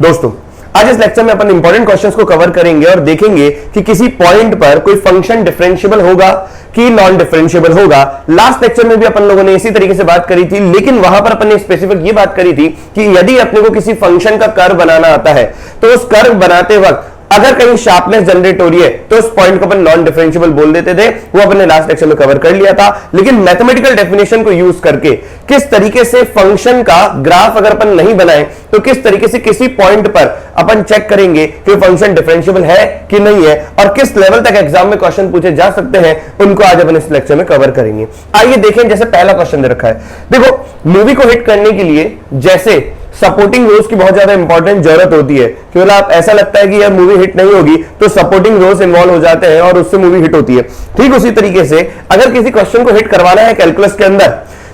दोस्तों आज इस लेक्चर में अपन इंपॉर्टेंट क्वेश्चंस को कवर करेंगे और देखेंगे कि किसी पॉइंट पर कोई फंक्शन डिफरेंशिएबल होगा कि नॉन डिफरेंशिएबल होगा। लास्ट लेक्चर में भी अपन लोगों ने इसी तरीके से बात करी थी, लेकिन वहां पर अपन ने स्पेसिफिक ये बात करी थी कि यदि अपने को किसी फंक्शन का कर्व बनाना आता है तो उस कर्व बनाते वक्त अगर कहीं शार्पनेस जनरेट हो रही है तो उस पॉइंट को अपन नॉन डिफरेंशिएबल बोल देते थे। वो अपन ने लास्ट लेक्चर में कवर कर लिया था, लेकिन मैथमेटिकल डेफिनेशन को यूज करके किस तरीके से फंक्शन का ग्राफ अगर अपन नहीं बनाए तो किस तरीके से किसी पॉइंट पर अपन चेक करेंगे कि फंक्शन डिफरेंशिएबल है कि नहीं है और किस लेवल तक एग्जाम में क्वेश्चन पूछे जा सकते हैं, उनको आज अपन इस लेक्चर में कवर करेंगे। आइए देखें, जैसे पहला क्वेश्चन दे रखा है। देखो, मूवी को हिट करने के लिए जैसे सपोर्टिंग रोज की बहुत ज्यादा इंपॉर्टेंट जरूरत होती है, क्योंकि आप ऐसा लगता है कि यह मूवी हिट नहीं होगी तो सपोर्टिंग रोज इन्वॉल्व हो जाते हैं और उससे मूवी हिट होती है। ठीक उसी तरीके से अगर किसी क्वेश्चन को हिट करवाना है कैलकुलस के अंदर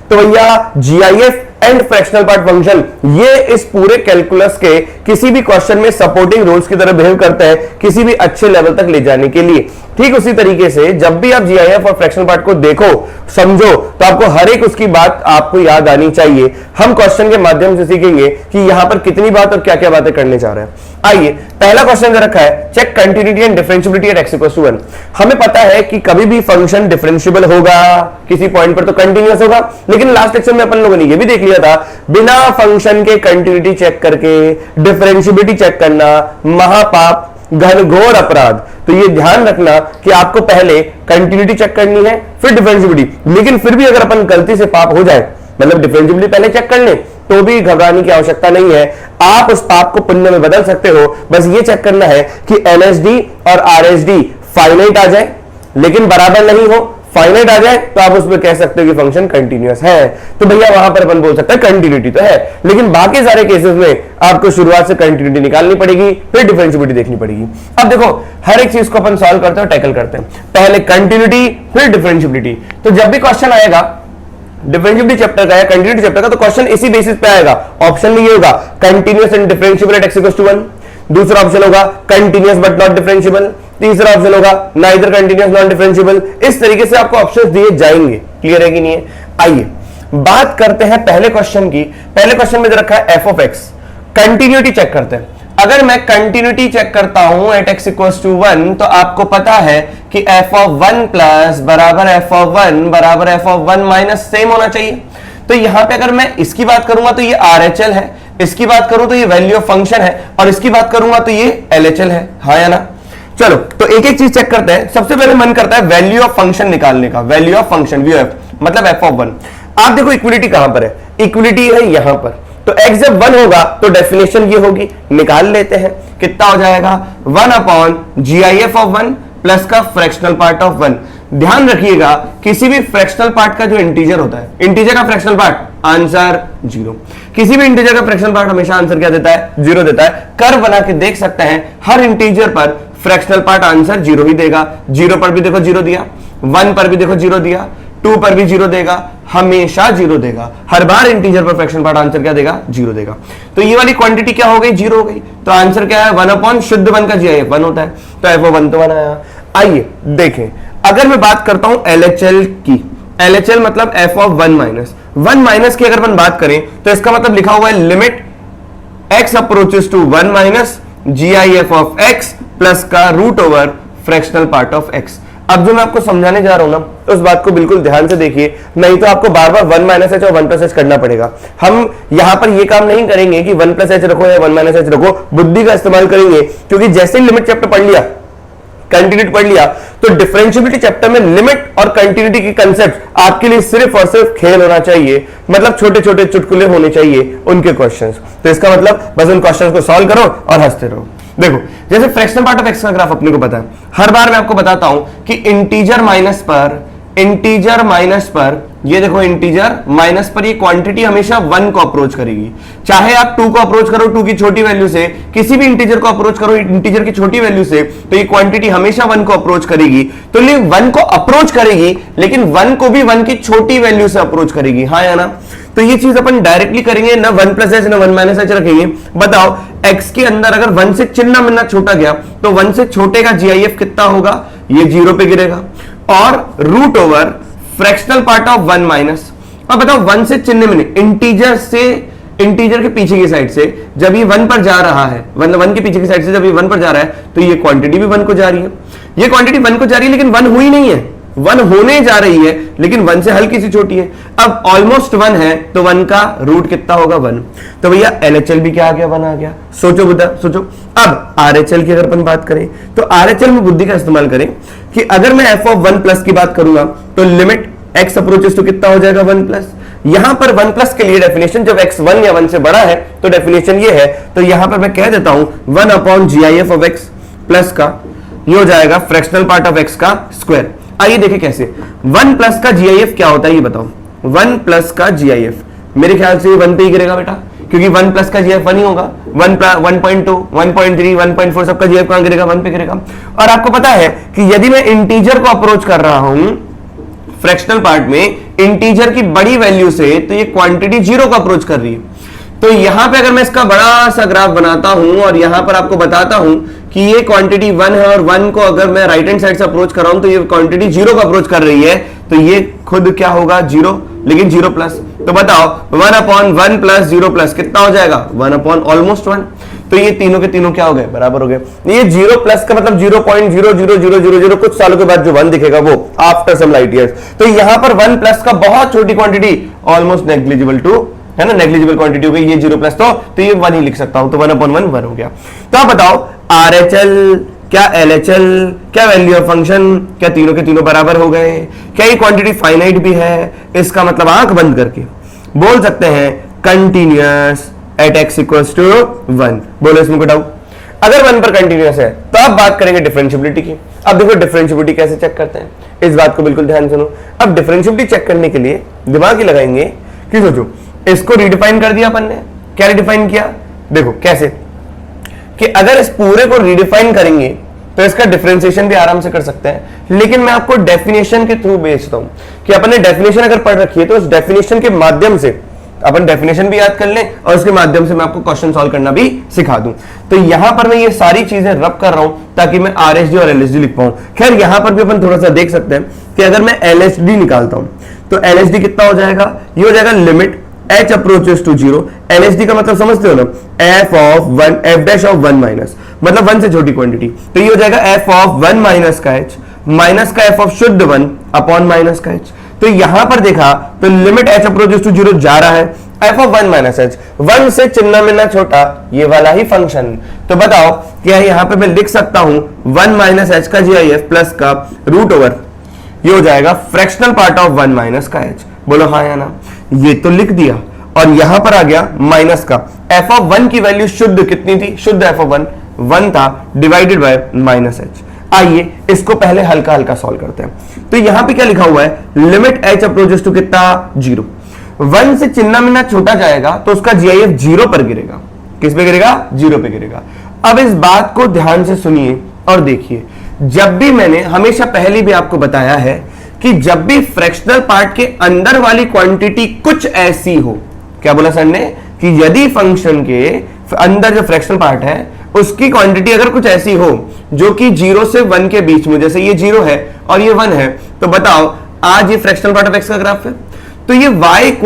तो भैया GIF and fractional part function ये इस पूरे कैलकुलस के किसी भी क्वेश्चन में सपोर्टिंग रोल्स की तरह बिहेव करते हैं किसी भी अच्छे लेवल तक ले जाने के लिए। ठीक उसी तरीके से जब भी आप जीआईएफ और फ्रैक्शनल पार्ट को देखो समझो तो आपको हर एक उसकी बात आपको याद आनी चाहिए। हम क्वेश्चन के माध्यम से सीखेंगे कि यहां पर कितनी बात और क्या क्या बातें करने जा रहे हैं। आइए, पहला क्वेश्चन दे रखा है, check continuity and differentiability at x = 1। हमें पता है कि कभी भी फंक्शन डिफरेंशिएबल होगा किसी पॉइंट पर तो कंटिन्यूअस होगा, लेकिन लास्ट लेक्चर में अपन लोगों ने यह भी देख लिया था बिना फंक्शन के कंटिन्यूटी चेक करके डिफरेंशिएबिलिटी चेक करना महापाप, घनघोर अपराध। तो ये ध्यान रखना कि आपको पहले कंटिन्यूटी चेक करनी है फिर डिफरेंशिएबिलिटी, लेकिन फिर भी अगर अपन गलती से पाप हो जाए, मतलब डिफरेंशिएबिलिटी पहले चेक कर ले तो भी घबराने की आवश्यकता नहीं है। आप उस पाप को पुण्य में बदल सकते हो। बस ये चेक करना है कि एलएसडी और आरएसडी फाइनाइट आ जाए लेकिन बराबर नहीं हो। फाइनाइट आ जाए तो आप उसमें कह सकते हो कि फंक्शन कंटिन्यूअस है, तो भैया वहां पर अपन बोल सकते हैं कंटिन्यूटी तो है, लेकिन बाकी सारे केसेस में आपको शुरुआत से कंटिन्यूटी निकालनी पड़ेगी फिर डिफरेंशिएबिलिटी देखनी पड़ेगी। अब देखो, हर एक चीज को अपन सॉल्व करते हैं और टैकल करते हैं, पहले कंटिन्यूटी फिर डिफरेंशिएबिलिटी। तो जब भी क्वेश्चन आएगा डिफरेंशिएबिलिटी चैप्टर का या कंटिन्यूटी चैप्टर का तो क्वेश्चन इसी बेसिस पे आएगा। ऑप्शन में ये होगा continuous and differentiable at x = 1, दूसरा ऑप्शन होगा कंटिन्यूअस बट नॉट डिफरेंशिएबल, तीसरा ऑप्शन होगा नाइदर कंटिन्यूअस नॉट डिफरेंशिएबल। इस तरीके से आपको ऑप्शंस दिए जाएंगे। क्लियर है कि नहीं है? आइए बात करते हैं पहले क्वेश्चन की। पहले क्वेश्चन में रखा है f(x), कंटिन्यूटी चेक करते हैं। अगर मैं कंटिन्यूटी चेक करता हूं एट x = 1 तो आपको पता है कि f(1 + बराबर f(1 बराबर f(1 माइनस) सेम होना चाहिए। तो यहां पे अगर मैं इसकी बात करूंगा तो ये RHL है, इसकी बात करूं तो ये वैल्यू ऑफ फंक्शन है और इसकी बात करूंगा तो ये LHL है। हाँ या ना? चलो तो एक एक चीज चेक करते हैं। सबसे पहले मन करता है वैल्यू ऑफ फंक्शन निकालने का। वैल्यू ऑफ फंक्शन VOF मतलब f(1). आप देखो इक्विलिटी कहां पर है, इक्विलिटी है यहां पर। तो x जब 1 होगा तो डेफिनेशन ये होगी, निकाल लेते हैं। कितना हो जाएगा 1/GIF(1) प्लस का फ्रैक्शनल पार्ट ऑफ 1। ध्यान रखिएगा किसी भी फ्रैक्शनल पार्ट का जो इंटीजर होता है, इंटीजर का फ्रैक्शनल पार्ट आंसर 0। किसी भी इंटीजर का फ्रैक्शनल पार्ट हमेशा आंसर क्या देता है? 0 देता है। कर्व बना के देख सकते हैं हर इंटीजर पर फ्रैक्शनल पार्ट आंसर 0 ही देगा। 0 पर भी देखो 0 दिया, 1 पर भी देखो 0 दिया, 2 पर भी 0 देगा, हमेशा 0 देगा। हर बार इंटीजर पर फ्रैक्शनल पार्ट आंसर क्या देगा? 0 देगा। तो ये वाली क्वांटिटी क्या हो गई? 0 हो गई। तो आंसर क्या है? 1 शुद्ध 1 का GIF 1 होता है, तो f(1) तो 1 आया। आइए देखें, अगर मैं बात करता हूं LHL की, LHL मतलब f(1 माइनस) 1 माइनस की अगर अपन बात करें तो इसका मतलब लिखा हुआ है limit x approaches to 1 minus GIF of x plus का root over fractional part of x। अब जो मैं आपको समझाने जा रहा हूं ना उस बात को बिल्कुल ध्यान से देखिए, नहीं तो आपको बार बार 1 - h और 1 + h करना पड़ेगा। हम यहां पर ये काम नहीं करेंगे कि 1 + h रखो या 1 - h रखो, बुद्धि का इस्तेमाल करेंगे, क्योंकि जैसे ही लिमिट चैप्टर पढ़ लिया, कंटिन्यूटी पढ़ लिया, तो डिफरेंशिएबिलिटी चैप्टर में लिमिट और कंटिन्यूटी की कंसेप्ट आपके लिए सिर्फ और सिर्फ खेल होना चाहिए, मतलब छोटे छोटे चुटकुले होने चाहिए उनके क्वेश्चंस। तो इसका मतलब बस उन क्वेश्चंस को सॉल्व करो और हंसते रहो। देखो, जैसे फ्रैक्शनल पार्ट ऑफ x का ग्राफ अपने को पता है, हर बार मैं आपको बताता हूं कि इंटीजर माइनस पर ये देखो, इंटीजर माइनस पर ये क्वांटिटी हमेशा 1 को अप्रोच करेगी। चाहे आप 2 को अप्रोच करो 2 की छोटी वैल्यू से, किसी भी इंटीजर को अप्रोच करो इंटीजर की छोटी वैल्यू से, तो ये क्वांटिटी हमेशा 1 को अप्रोच करेगी। तो ये 1 को अप्रोच करेगी, लेकिन 1 को भी 1 की छोटी वैल्यू से अप्रोच करेगी। हाँ या ना? तो ये चीज अपन डायरेक्टली करेंगे ना, 1 + h ना 1 - h रखेंगे। बताओ x के अंदर अगर 1 से चिन्ह मिलना छोटा गया तो 1 से छोटे का GIF कितना होगा? ये 0 पे गिरेगा और root over fractional part of 1 minus. अब बताओ 1 से चिन्ह मिले, इंटीजर से इंटीजर के पीछे की साइड से जब ये 1 पर जा रहा है, मतलब 1 के पीछे की साइड से जब ये 1 पर जा रहा है, तो ये क्वांटिटी भी 1 को जा रही है, ये क्वांटिटी 1 को जा रही है, लेकिन 1 हुई नहीं है, 1 होने जा रही है, लेकिन 1 से हल्की सी छोटी है। अब ऑलमोस्ट 1 है, तो 1 का रूट कितना होगा 1, तो भैया LHL भी क्या आ गया 1 आ गया। सोचो बुद्धा सोचो। अब RHL की अगर अपन बात करें तो RHL में बुद्धि का इस्तेमाल करें कि अगर मैं f(1+) की बात करूंगा तो लिमिट x अप्रोचेस टू कितना हो जाएगा 1+। यहां पर 1+ के लिए डेफिनेशन जब x 1 या 1 से बड़ा है तो डेफिनेशन ये है, तो यहां पर मैं कह देता हूं 1/GIF ऑफ x प्लस का ये हो जाएगा फ्रैक्शनल पार्ट ऑफ x का स्क्वायर। आइए देखें कैसे 1+ का GIF क्या होता है ये बताओ। 1+ का GIF मेरे ख्याल से 1 पे ही गिरेगा बेटा, क्योंकि 1+ का GIF 1 ही होगा। 1.2 1.3 1.4 सबका GIF कहां गिरेगा 1 पे गिरेगा। और आपको पता है कि यदि मैं इंटीजर को अप्रोच कर रहा हूं फ्रैक्शनल पार्ट में इंटीजर की बड़ी वैल्यू से, तो ये क्वांटिटी 0 को अप्रोच कर रही है। तो यहां पे अगर मैं इसका बड़ा सा ग्राफ बनाता हूं और यहां पर आपको बताता हूं कि ये क्वांटिटी 1 है और 1 को अगर मैं राइट हैंड साइड से अप्रोच कर रहा हूं तो ये क्वांटिटी 0 को अप्रोच कर रही है, तो ये खुद क्या होगा 0, लेकिन 0+। तो बताओ 1/1 + 0+ कितना हो जाएगा 1/(almost 1)। तो ये तीनों के तीनों क्या हो गए बराबर हो गए। ये 0+ का मतलब 0.00000 कुछ सालों के बाद जो 1 दिखेगा वो आफ्टर सम लाइट ईयर्स। तो यहां पर 1+ का बहुत छोटी क्वांटिटी ऑलमोस्ट नेग्लिजिबल टू, है ना, नेग्लिजिबल क्वांटिटी हो गई ये 0+, तो ये 1 ही लिख सकता हूं, तो 1/1 1 हो गया। तो आप बताओ RHL क्या LHL क्या वैल्यू ऑफ फंक्शन, क्या तीनों के तीनों बराबर हो गए, क्या ये क्वांटिटी फाइनाइट भी है। इसका मतलब आंख बंद करके बोल सकते हैं कंटिन्यूअस एट x = 1। बोलो इसमें कोई डाउट? अगर 1 पर कंटिन्यूअस है तो अब बात करेंगे डिफरेंशियबिलिटी की। अब देखो डिफरेंशियबिलिटी कैसे चेक करते हैं, इस बात को बिल्कुल ध्यान सुनो। अब डिफरेंशियबिलिटी चेक करने के लिए दिमाग ही लगाएंगे कि सोचो इसको रिडिफाइन कर दिया अपन ने। क्या रिडिफाइन किया? देखो कैसे कि अगर इस पूरे को रिडिफाइन करेंगे तो इसका डिफरेंशिएशन भी आराम से कर सकते हैं, लेकिन मैं आपको डेफिनेशन के थ्रू भेजता हूं कि अपन ने डेफिनेशन अगर पढ़ रखी है तो उस डेफिनेशन के माध्यम से अपन डेफिनेशन भी याद कर लें और उसके माध्यम से मैं आपको क्वेश्चन सॉल्व करना भी सिखा दूं। तो यहां पर मैं ये सारी चीजें रब कर रहा हूं ताकि मैं RHD और LHD लिख पाऊं। खैर यहां पर भी अपन थोड़ा सा देख सकते हैं कि अगर मैं LHD निकालता हूं तो LHD कितना हो जाएगा, ये हो जाएगा limit h approaches to 0। LHD का मतलब समझते हो ना, f'(1) मतलब 1 से छोटी क्वांटिटी, तो ये हो जाएगा f(1) का h माइनस का f ऑफ शुद्ध 1 अपॉन माइनस का h। तो यहां पर देखा तो लिमिट h अप्रोचेस टू 0 जा रहा है, f(1) - h 1 से चिन्ह में ना छोटा ये वाला ही फंक्शन। तो बताओ क्या यहां पे मैं लिख सकता हूं 1 - h का GIF प्लस का रूट ओवर, ये हो जाएगा फ्रैक्शनल पार्ट ऑफ 1 - का h। बोलो हाँ या ना? ये तो लिख दिया और यहां पर आ गया माइनस का f(1) की वैल्यू शुद्ध कितनी थी, शुद्ध f(1) 1 था डिवाइडेड बाय -h। आइए इसको पहले हल्का हल्का सॉल्व करते हैं। तो यहां पे क्या लिखा हुआ है, लिमिट h अप्रोचेस टू कितना 0। 1 से चिन्ह में ना छोटा जाएगा तो उसका GIF 0 पर गिरेगा। किस पे गिरेगा? 0 पे गिरेगा। अब इस बात को ध्यान से सुनिए और देखिए, जब भी मैंने हमेशा पहले भी आपको बताया है कि जब भी फ्रैक्शनल पार्ट के अंदर वाली क्वांटिटी कुछ ऐसी हो, क्या बोला सर ने कि यदि फंक्शन के अंदर जो फ्रैक्शनल पार्ट है उसकी क्वांटिटी अगर कुछ ऐसी हो जो कि 0 से 1 के बीच में, जैसे ये 0 है और ये 1 है, तो बताओ आज ये फ्रैक्शनल पार्ट ऑफ x का ग्राफ है, तो ये y =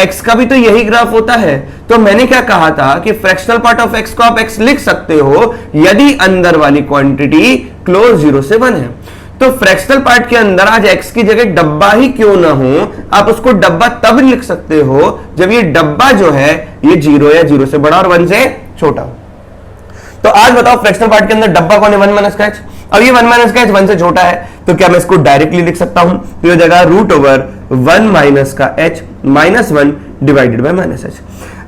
x का भी तो यही ग्राफ होता है। तो मैंने क्या कहा था कि फ्रैक्शनल पार्ट ऑफ x को आप x लिख सकते हो यदि अंदर वाली क्वांटिटी क्लोज 0 से 1 है। तो फ्रैक्शनल पार्ट के अंदर आज x की जगह डब्बा ही क्यों ना हो, आप उसको डब्बा तब लिख सकते हो जब ये डब्बा जो है ये 0 या 0 से बड़ा और 1 से छोटा हो। तो आज बताओ फ्रैक्शनल पार्ट के अंदर डब्बा कौन है? 1 - का h। अब ये 1 - का h 1 से छोटा है, तो क्या मैं इसको डायरेक्टली लिख सकता हूं? तो ये जगह रूट ओवर 1 - का h -1 डिवाइडेड बाय -h।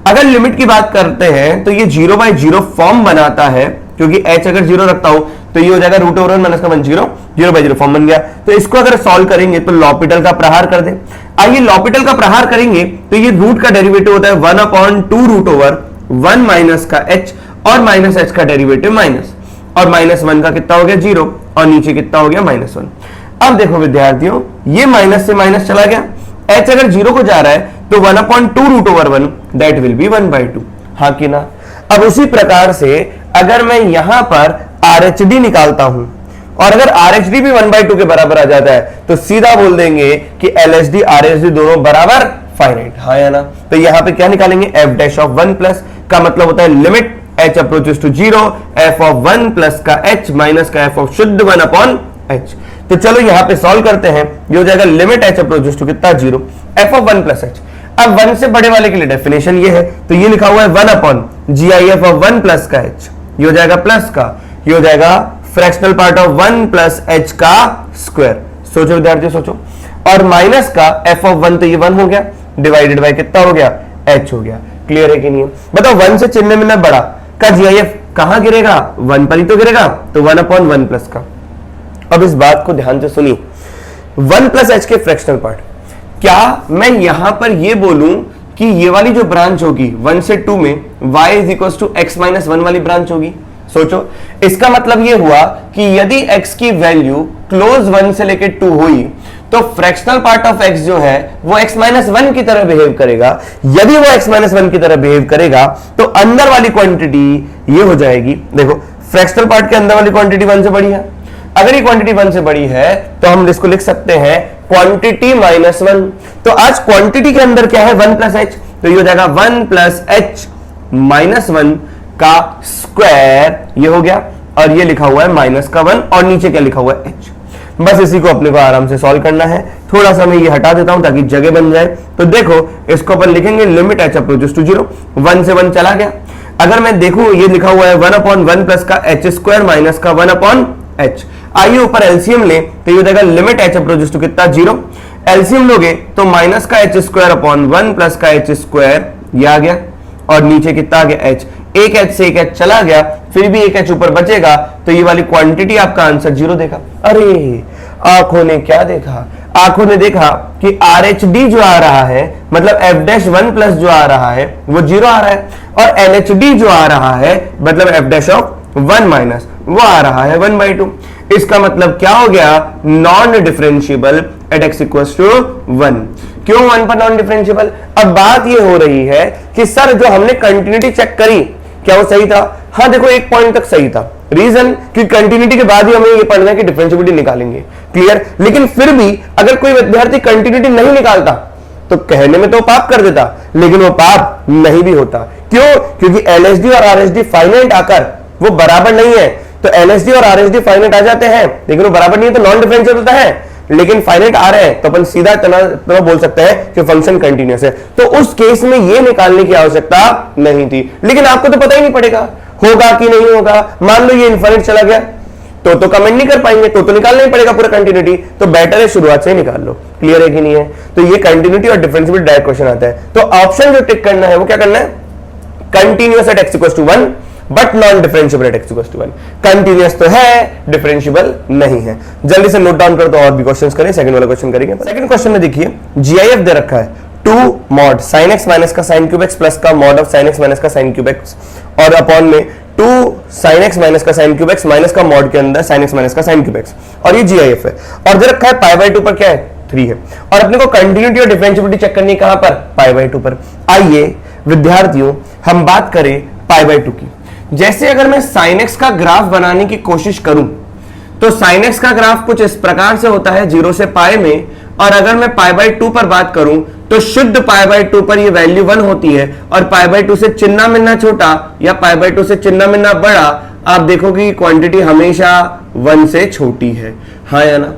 अगर लिमिट की बात करते हैं तो ये 0/0 फॉर्म बनाता है, क्योंकि h अगर 0 रखता हूं तो ये हो जाएगा रूट ओवर 1 - का 1 0/0 फॉर्म बन गया। तो इसको अगर सॉल्व करेंगे तो लॉपिटल का प्रहार कर दे। आइए लॉपिटल का प्रहार करेंगे तो ये रूट का डेरिवेटिव होता है 1/2 रूट ओवर 1 - का h और -h का डेरिवेटिव माइनस, और -1 का कितना हो गया 0 और नीचे कितना हो गया -1। अब देखो विद्यार्थियों, ये माइनस से माइनस चला गया, h अगर 0 को जा रहा है तो 1/2 root over 1 that will be 1/2, हाँ कि ना? अब उसी प्रकार से अगर मैं यहां पर RHD निकालता हूं और अगर RHD भी 1/2 के बराबर आ जाता है तो सीधा बोल देंगे कि LHD RHD दोनों बराबर फाइनाइट, हाँ या ना। तो यहां पे क्या निकालेंगे, एफ डैश ऑफ 1 प्लस का मतलब होता है limit h approaches to 0 f of 1 plus का h माइनस का f ऑफ शुद्ध 1 अपॉन h। तो चलो यहां पे सॉल्व करते हैं, ये हो जाएगा लिमिट h अप्रोचेस टू कितना 0 f ऑफ 1 प्लस h। अब 1 से बड़े वाले के लिए डेफिनेशन ये है, तो ये लिखा हुआ है 1 upon G I F of 1 plus का h, ये हो जाएगा प्लस का, ये हो जाएगा fractional part of 1 plus h का स्क्वायर। सोचो विद्यार्थी सोचो, और माइनस का f ऑफ 1, तो ये 1 हो गया डिवाइडेड बाय कितना हो गया, h हो गया। क्लियर है कि नहीं है, बताओ 1 से चिन्ह में ना बड़ा का जीआईएफ कहां गिरेगा, 1 पर ही तो गिरेगा, तो 1 अपॉन 1 प्लस का। अब इस बात को ध्यान से सुनिए, 1 प्लस h के फ्रैक्शनल पार्ट, क्या मैं यहां पर ये बोलूं कि ये वाली जो ब्रांच होगी 1 से 2 में y is equal to x minus 1 वाली ब्रांच होगी। सोचो, इसका मतलब ये हुआ कि यदि x की वैल्यू क्लोज 1 से लेके 2 हुई तो फ्रैक्शनल पार्ट ऑफ x जो है वो x माइनस 1 की तरह बिहेव करेगा। यदि वो x माइनस 1 की तरह बिहेव करेगा तो अंदर वाली क्वांटिटी ये हो जाएगी, देखो फ्रैक्शनल पार्ट के अंदर वाली क्वांटिटी 1 से बड़ी है, अगर ये क्वांटिटी 1 से बड़ी है तो हम इसको लिख सकते हैं क्वांटिटी माइनस 1। तो आज क्वांटिटी के अंदर क्या है, 1 प्लस h, तो ये हो जाएगा 1 प्लस h माइनस 1 का स्क्वायर, ये हो गया, और ये लिखा हुआ है माइनस का 1 और नीचे क्या लिखा हुआ है h। बस इसी को अपने को आराम से सॉल्व करना है। थोड़ा सा मैं ये हटा देता हूं ताकि जगह बन जाए। तो देखो इसको अपन लिखेंगे लिमिट h अप्रोचेस टू 0, 1 से 1 चला गया। अगर मैं देखूं ये लिखा हुआ है 1 अपॉन 1 प्लस का h स्क्वायर माइनस का 1 अपॉन h। आइए ऊपर एलसीएम ले, तो ये हो जाएगा लिमिट h अप्रोचेस टू कितना 0, एलसीएम लोगे तो माइनस का h स्क्वायर अपॉन 1 प्लस का h स्क्वायर, ये आ गया, और नीचे कितना आ गया h, एक h से एक h चला गया, फिर भी एक h ऊपर बचेगा, तो ये वाली क्वांटिटी आपका आंसर 0 देगा। अरे आंखों ने क्या देखा, आंखों ने देखा कि RHD जो आ रहा है मतलब f डैश 1 प्लस जो आ रहा है वो 0 आ रहा है, और LHD जो आ रहा है मतलब f डैश ऑफ 1 माइनस वो आ रहा है 1/2। इसका मतलब क्या हो गया, non differentiable at x equals to 1। क्यों 1 पर नॉन डिफरेंशिएबल? अब बात ये हो रही है कि सर जो हमने कंटिन्यूटी चेक करी क्या वो सही था? हाँ देखो एक पॉइंट तक सही था। रीजन कि कंटिन्यूटी के बाद ही हमें ये पढ़ना है कि डिफरेंशिएबिलिटी निकालेंगे, क्लियर। लेकिन फिर भी अगर कोई विद्यार्थी कंटिन्यूटी नहीं निकालता तो कहने में तो पाप कर देता, लेकिन वो पाप नहीं भी होता। क्यों? क्योंकि एलएसडी और आरएसडी फाइनाइट आकर वो बराबर नहीं है। तो एलएसडी और आरएसडी फाइनाइट आ जाते हैं लेकिन वो बराबर नहीं है, तो नॉन डिफरेंशिएबल होता है, लेकिन फाइनाइट आ रहे हैं तो अपन सीधा तो बोल सकते हैं कि फंक्शन कंटीन्यूअस है। तो उस केस में ये निकालने की आवश्यकता नहीं थी, लेकिन आपको तो पता ही नहीं पड़ेगा होगा कि नहीं होगा। मान लो ये इनफाइनाइट चला गया तो कमेंट नहीं कर पाएंगे, तो निकालना ही पड़ेगा पूरा कंटिन्यूटी। तो बेटर है शुरुआत से ही निकाल लो। क्लियर है कि नहीं है? तो ये कंटिन्यूटी और डिफरेंशिएबिलिटी डायरेक्ट क्वेश्चन आता है। तो ऑप्शन जो टिक करना है वो क्या करना है, continuous at x equals to 1 but non differentiable at x equals to 1। Continuous तो है, डिफरेंशिएबल नहीं है। जल्दी से नोट डाउन कर दो और भी क्वेश्चंस करें। सेकंड वाला क्वेश्चन करेंगे। सेकंड क्वेश्चन में देखिए जीआईएफ दे रखा है 2 मॉड sin x माइनस का sin क्यूब x प्लस का mod of sin x minus का sin क्यूब x, और अपॉन में 2 sin x माइनस का sin क्यूब x माइनस का मॉड के अंदर sin x माइनस का sin क्यूब x, और ये जीआईएफ है। और दे रखा है π/2 पर क्या है 3 है, और अपने को कंटिन्यूटी और डिफरेंशिएबिलिटी चेक करनी है कहां पर, π/2 पर। आइए विद्यार्थियों हम बात करें π/2 की। जैसे अगर मैं sin x का ग्राफ बनाने की कोशिश करूं तो sin x का ग्राफ कुछ इस प्रकार से होता है 0 से π में, और अगर मैं π/2 पर बात करूं तो शुद्ध π/2 पर ये वैल्यू 1 होती है, और π/2 से चिन्ह मिलना छोटा या π/2 से चिन्ह मिलना बड़ा, आप देखोगे कि क्वांटिटी हमेशा 1 से छोटी है, हाँ या ना।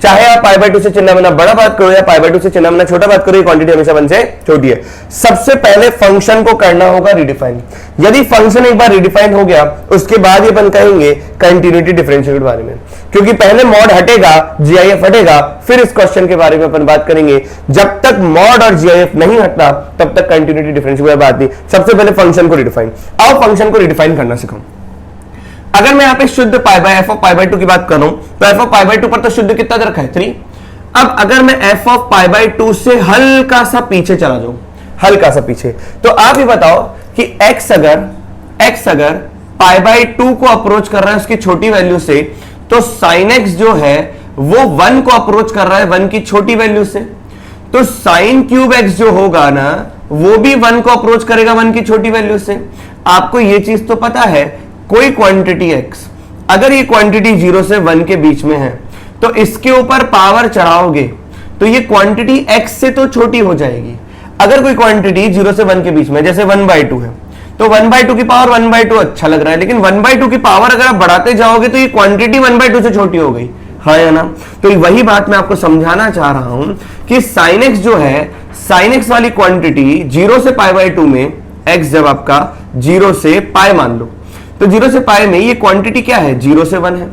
चाहे आप π/2 से चिन्ह मिलना बड़ा बात करो या π/2 से चिन्ह मिलना छोटा बात करो, ये क्वांटिटी हमेशा 1 से छोटी है। सबसे पहले फंक्शन को करना होगा रिडिफाइन। यदि फंक्शन एक बार रिडिफाइन हो गया उसके बाद ही अपन कहेंगे कंटिन्यूटी डिफरेंशिएबिलिटी के बारे में, क्योंकि पहले मॉड हटेगा जीआईएफ हटेगा, फिर इस क्वेश्चन के बारे में अपन बात करेंगे। जब तक मॉड और जीआईएफ नहीं हटता तब तक कंटिन्यूटी डिफरेंशिएबिलिटी बात नहीं। सबसे पहले फंक्शन को रिडिफाइन। आओ फंक्शन को रिडिफाइन करना सिखाऊं। अगर मैं यहां पे शुद्ध f ऑफ π/2 की बात करूं तो f ऑफ π/2 पर तो शुद्ध कितना दे रखा है 3। अब अगर मैं f ऑफ π/2 से हल्का सा पीछे चला जाऊं, हल्का सा पीछे, तो आप ये बताओ कि x अगर π/2 को अप्रोच कर रहा है उसकी छोटी वैल्यू से, तो sin x जो है वो 1 को अप्रोच कर रहा है 1 की छोटी वैल्यू से, तो sin क्यूब x जो होगा ना वो भी 1 को अप्रोच करेगा 1 की छोटी वैल्यू से। आपको ये चीज तो पता है, कोई क्वांटिटी x अगर ये क्वांटिटी 0 से 1 के बीच में है तो इसके ऊपर पावर चढ़ाओगे तो ये क्वांटिटी x से तो छोटी हो जाएगी। अगर कोई क्वांटिटी 0 से 1 के बीच में, जैसे 1/2 है, तो 1/2 की पावर 1/2 अच्छा लग रहा है, लेकिन 1/2 की पावर अगर आप बढ़ाते जाओगे तो ये क्वांटिटी 1/2 से छोटी हो गई, हाँ या ना। तो वही बात मैं आपको समझाना चाह रहा हूं कि sin x जो है, sin x वाली क्वांटिटी 0 से π/2 में x जब आपका 0 से पाई मान लो, तो 0 से पाई में ये क्वांटिटी क्या है, 0 से 1 है।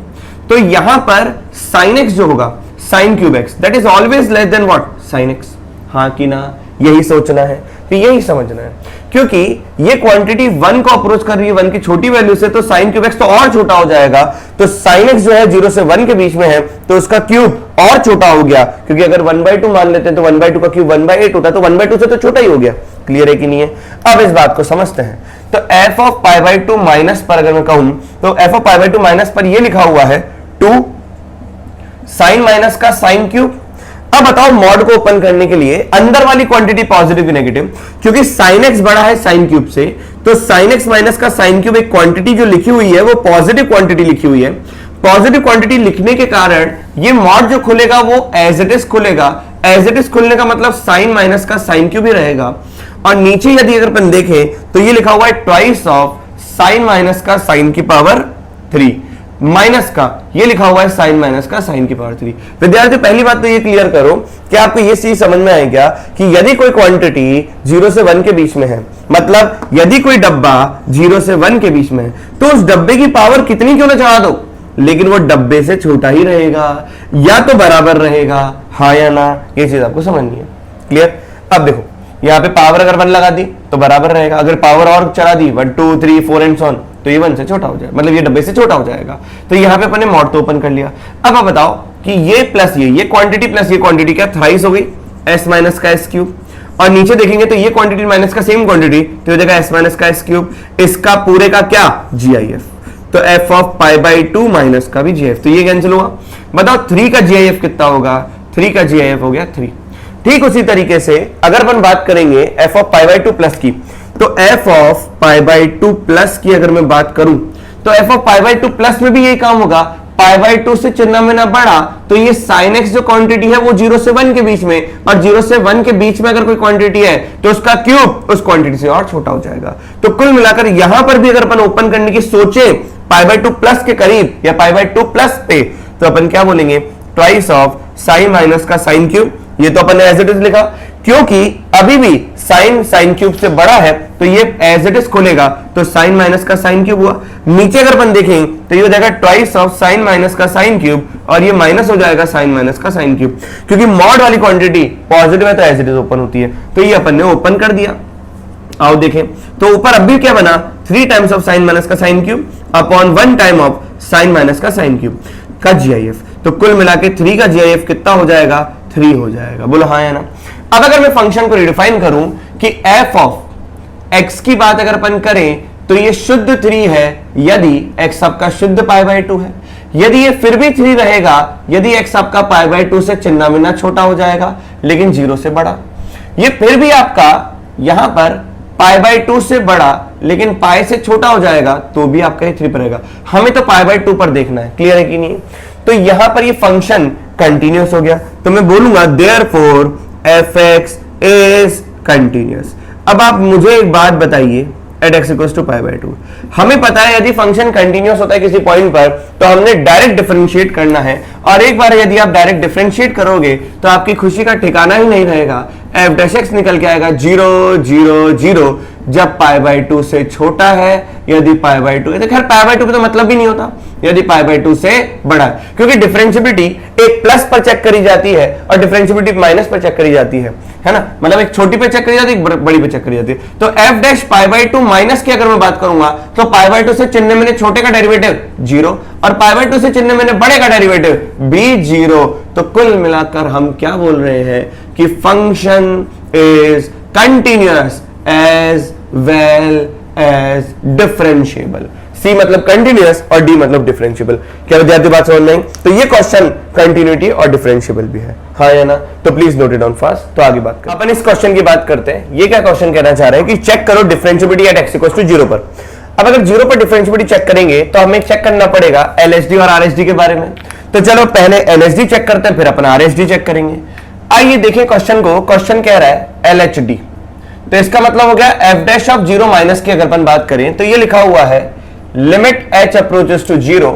तो यहां पर sin x जो होगा sin cube x, that is always less than what, sin x, हाँ कि ना। यही सोचना है, तो यही समझना है, क्योंकि ये क्वांटिटी 1 को अप्रोच कर रही है 1 की छोटी वैल्यू से, तो sin क्यूब x तो और छोटा हो जाएगा। तो sin x जो है 0 से 1 के बीच में है, तो उसका क्यूब और छोटा हो गया, क्योंकि अगर 1/2 मान लेते हैं तो 1/2 का क्यूब 1/8 होता है, तो 1/2 से तो छोटा ही हो गया। क्लियर है कि नहीं है? अब इस बात को समझते हैं। तो f ऑफ π/2 माइनस पर अगर मैं कहूं, तो f ऑफ π/2 माइनस पर ये लिखा हुआ है 2 sin माइनस का sin क्यूब। अब बताओ मॉड को ओपन करने के लिए अंदर वाली क्वांटिटी पॉजिटिव की नेगेटिव, क्योंकि sin x बड़ा है sin क्यूब से, तो sin x माइनस का sin क्यूब एक क्वांटिटी जो लिखी हुई है वो पॉजिटिव क्वांटिटी लिखी हुई है। पॉजिटिव क्वांटिटी लिखने के कारण ये मॉड जो खुलेगा वो एज इट इज खुलेगा। एज इट इज खुलने का मतलब sin माइनस का sin क्यूब ही रहेगा। और नीचे यदि अगर अपन देखें तो ये लिखा हुआ है ट्वाइस ऑफ sin माइनस का sin की पावर 3, माइनस का ये लिखा हुआ है sin माइनस का sin की पावर 3। विद्यार्थी पहली बात तो ये क्लियर करो कि आपको ये चीज समझ में आए क्या कि यदि कोई क्वांटिटी 0 से 1 के बीच में है, मतलब यदि कोई डब्बा 0 से 1 के बीच में है, तो उस डब्बे की पावर कितनी क्यों ना चढ़ा दो, लेकिन वो डब्बे से छोटा ही रहेगा या तो बराबर रहेगा, हाँ या ना। ये चीज आपको समझनी है। क्लियर? अब देखो यहाँ पे पावर अगर 1 लगा दी तो बराबर रहेगा, अगर पावर और चढ़ा दी 1 2 3 4 एंड सो ऑन, तो ये 1 से छोटा हो जाएगा, मतलब ये डब्बे से छोटा हो जाएगा। तो यहाँ पे अपन ने मॉड तो ओपन कर लिया। अब आप बताओ कि ये प्लस ये क्वांटिटी प्लस ये क्वांटिटी क्या थ्राइस हो गई, s माइनस का s क्यूब। और नीचे देखेंगे तो ये क्वांटिटी माइनस का सेम क्वांटिटी, तो हो जाएगा s माइनस का s क्यूब। इसका पूरे का क्या, GIF, तो f ऑफ π/2 माइनस का भी GIF, तो ये कैंसिल हुआ। बताओ 3 का GIF कितना होगा, 3 का GIF हो गया 3। ठीक उसी तरीके से अगर अपन बात करेंगे f ऑफ π/2 प्लस की, तो f ऑफ π/2 प्लस की अगर मैं बात करूं तो f ऑफ π/2 प्लस में भी यही काम होगा। π/2 से चिन्ह में ना बढ़ा तो ये sin x जो क्वांटिटी है वो 0 से 1 के बीच में, और 0 से 1 के बीच में अगर कोई क्वांटिटी है तो उसका क्यूब उस क्वांटिटी से और छोटा हो जाएगा। तो कुल मिलाकर यहां पर भी अगर अपन ओपन करने की सोचे π/2 प्लस के करीब या π/2 प्लस पे, तो अपन क्या बोलेंगे, ट्वाइस ऑफ sin माइनस का sin क्यूब। ये तो अपन ने एज इट इज लिखा, क्योंकि अभी भी sin क्यूब से बड़ा है तो ये एज इट इज खुलेगा, तो sin माइनस का sin क्यूब हुआ। नीचे अगर अपन देखें तो ये हो जाएगा ट्वाइस ऑफ sin माइनस का sin क्यूब, और ये माइनस हो जाएगा sin माइनस का sin क्यूब, क्योंकि मॉड वाली क्वांटिटी पॉजिटिव है तो एज इट इज ओपन होती है। तो ये अपन ने ओपन कर दिया। आओ देखें तो ऊपर अब भी क्या बना, 3 टाइम्स ऑफ sin माइनस का sin cube upon 1 time of sin minus का sin क्यूब का GIF। तो कुल मिला के 3 का GIF कितना हो जाएगा, 3 हो जाएगा। बोलो हाँ या ना। अब अगर मैं फंक्शन को रिडिफाइन करूं कि f ऑफ x की बात अगर अपन करें तो ये शुद्ध 3 है यदि x आपका शुद्ध π/2 है। यदि ये फिर भी 3 रहेगा यदि x आपका π/2 से चिन्ह मिलना छोटा हो जाएगा लेकिन 0 से बड़ा। ये फिर भी आपका यहां पर π/2 से बड़ा लेकिन पाई से छोटा हो जाएगा तो भी आपका ये 3 पर रहेगा। हमें तो π/2 पर देखना है। क्लियर है कि नहीं? तो यहां पर ये फंक्शन कंटिन्यूअस हो गया, तो मैं बोलूंगा देयरफॉर fx इज कंटिन्यूअस। अब आप मुझे एक बात बताइए, एट x इक्वल्स टू π/2 हमें पता है यदि फंक्शन कंटिन्यूअस होता है किसी पॉइंट पर तो हमने डायरेक्ट डिफरेंशिएट करना है, और एक बार यदि आप डायरेक्ट डिफरेंशिएट करोगे तो आपकी खुशी का ठिकाना ही नहीं रहेगा। f' निकल के आएगा 0 0 0 जब π/2 से छोटा है, यदि π/2 है, खैर π/2 पे तो मतलब भी नहीं होता यदि π/2 से बड़ा है, क्योंकि डिफरेंशियबिलिटी एक प्लस पर चेक करी जाती है और डिफरेंशियबिलिटी माइनस पर चेक करी जाती है ना, मतलब एक छोटी पे चेक करी जाती है, एक बड़ी पे चेक करी जाती है। तो f' π/2 माइनस की अगर मैं बात करूंगा तो π/2 से चिन्ह मैंने छोटे का डेरिवेटिव 0 और π/2 से चिन्ह मैंने बड़े का डेरिवेटिव भी 0। तो कुल मिलाकर हम क्या बोल रहे हैं कि function is continuous as well as differentiable. C मतलब कंटिन्यूअस और D मतलब डिफरेंशिएबल। क्या विद्यार्थी बात समझ में आई? तो ये क्वेश्चन कंटिन्यूटी और डिफरेंशिएबल भी है, हाँ या ना? तो please note it down fast. तो आगे बात करें, अपन इस क्वेश्चन की बात करते हैं। ये क्या क्वेश्चन कहना चाह रहे हैं कि चेक करो differentiability at x equals to 0 पर। अब अगर 0 पर डिफरेंशिएबिलिटी चेक करेंगे तो हमें चेक करना पड़ेगा LHD और RHD के बारे में। तो चलो पहले LHD चेक करते हैं, फिर अपन RHD चेक करेंगे। आइए देखें क्वेश्चन को। क्वेश्चन कह रहा है LHD, तो इसका मतलब हो गया F dash of zero minus की अगर अपन बात करें तो ये लिखा हुआ है limit H approaches to zero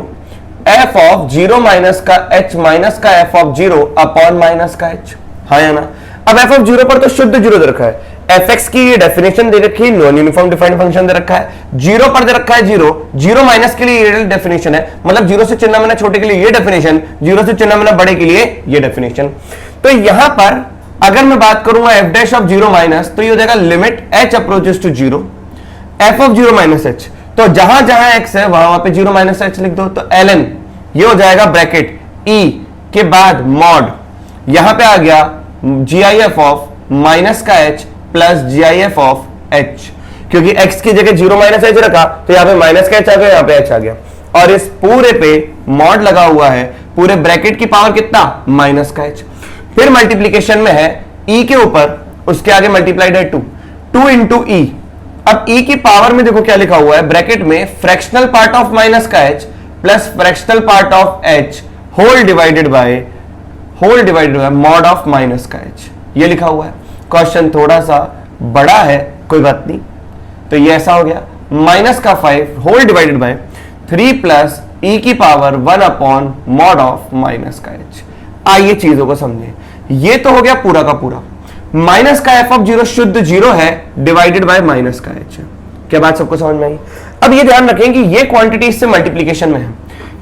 F of zero minus का एच माइनस का F of zero upon minus का एच, हाँ या ना। अब एफ ऑफ जीरो पर तो शुद्ध जीरो दे रखा है, एफ एक्स की ये डेफिनेशन दे रखी है, नॉन यूनिफॉर्म डिफाइंड फंक्शन दे रखा है, जीरो पर दे रखा है जीरो, जीरो माइनस के लिए ये डेफिनेशन है, मतलब जीरो से चिन्ह मिला छोटे के लिए ये डेफिनेशन, जीरो से चिन्ह मिला बड़े के लिए ये डेफिनेशन। तो यहां पर अगर मैं बात करूंगा F dash of zero minus तो ये हो जाएगा limit H approaches to zero F of zero minus H, तो जहां जहां एक्स है वहां पे जीरो माइनस एच लिख दो, तो एल एन ये हो जाएगा ब्रैकेट ई के बाद मॉड, यहां पे आ गया G I F of minus का H plus G I F of H, क्योंकि एक्स की जगह जीरो माइनस एच रखा तो यहां पे माइनस का एच आ गया, यहां पे एच आ गया, और इस पूरे पे मॉड लगा हुआ है, पूरे ब्रैकेट की पावर कितना माइनस का एच, फिर मल्टीप्लीकेशन में है ई के ऊपर, उसके आगे मल्टीप्लाइड है टू इंटू ई। अब ई की पावर में देखो क्या लिखा हुआ है ब्रैकेट में, फ्रैक्शनल पार्ट ऑफ माइनस का H plus fractional part of H whole divided by mod of minus का एच, ये लिखा हुआ है। क्वेश्चन थोड़ा सा बड़ा है, कोई बात नहीं, तो ये ऐसा हो गया माइनस का 5 होल डिवाइडेड बाय 3 प्लस ई की power 1 upon mod of minus का एच। आइए चीजों को समझें, ये तो हो गया पूरा का पूरा, माइनस का एफ ऑफ जीरो शुद्ध जीरो है डिवाइडेड बाय माइनस का एच, क्या बात सबको समझ में आई। अब ये ध्यान रखें कि ये क्वांटिटी इससे मल्टीप्लीकेशन में है,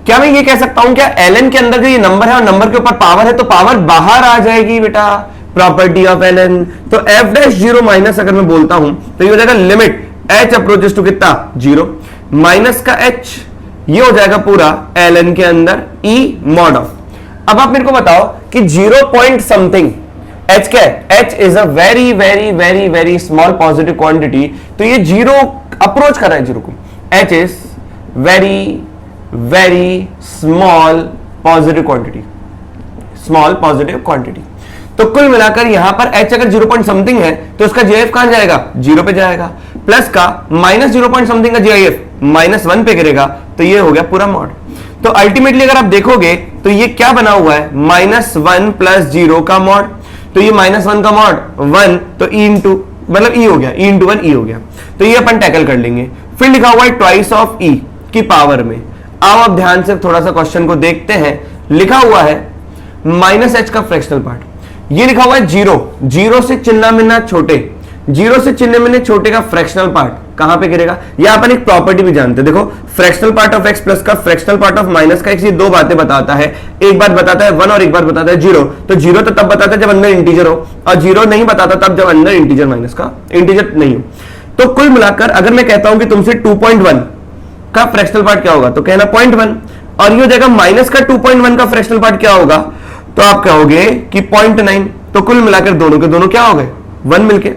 क्या मैं ये कह सकता हूं क्या एल के अंदर जो ये नंबर है और नंबर के ऊपर पावर है तो पावर बाहर आ जाएगी बेटा, प्रॉपर्टी ऑफ एल एन। तो एफ डैश जीरो माइनस अगर मैं बोलता हूं तो ये हो जाएगा लिमिट एच अप्रोचेस टू कितना जीरो माइनस का एच, ये हो जाएगा पूरा एल एन के अंदर ई मॉड ऑफ। अब आप मेरे को बताओ कि जीरो पॉइंट समथिंग एच क्या है, H is a very very very very small positive quantity, तो ये जीरो अप्रोच कर रहा है जीरो को, H is very very small positive quantity, small positive quantity. तो कुल मिलाकर यहां पर h अगर 0 पॉइंट समथिंग है तो उसका जीआईएफ कहां जाएगा, जीरो पे जाएगा, प्लस का माइनस 0 पॉइंट समथिंग का जीआईएफ माइनस 1 पे गिरेगा, तो ये हो गया पूरा मॉड। तो अल्टीमेटली अगर आप देखोगे तो ये क्या बना हुआ है, -1 प्लस 0 का मॉड, तो ये -1 का मॉड 1, तो ई इंटू मतलब ई हो गया, ई इंटू 1 ई हो गया, तो ये अपन टैकल कर लेंगे। फिर लिखा हुआ है ट्वाइस ऑफ ई की पावर में। आओ अब ध्यान से थोड़ा सा क्वेश्चन को देखते हैं, लिखा हुआ है माइनस एच का फ्रैक्शनल पार्ट, ये लिखा हुआ है जीरो, जीरो से चिन्ह मिलना छोटे, जीरो से चिन्ह मिलने छोटे का फ्रैक्शनल पार्ट कहां पे गिरेगा, या अपन एक प्रॉपर्टी भी जानते हैं, देखो fractional part of x plus का फ्रैक्शनल पार्ट ऑफ माइनस का एक्स, ये दो बातें बताता है, एक बात बताता है 1 और एक बात बताता है 0। तो 0 तो तब बताता है जब अंदर इंटीजर हो, और 0 नहीं बताता तब जब अंदर इंटीजर माइनस का इंटीजर नहीं हो। तो कुल मिलाकर अगर मैं कहता हूं कि तुमसे 2.1 का फ्रैक्शनल पार्ट क्या होगा, तो कहना 0.1, और ये हो जाएगा माइनस का 2.1 का फ्रैक्शनल पार्ट क्या होगा, तो आप कहोगे कि 0.9। तो कुल मिलाकर दोनों के दोनों क्या हो गए 1 मिलके,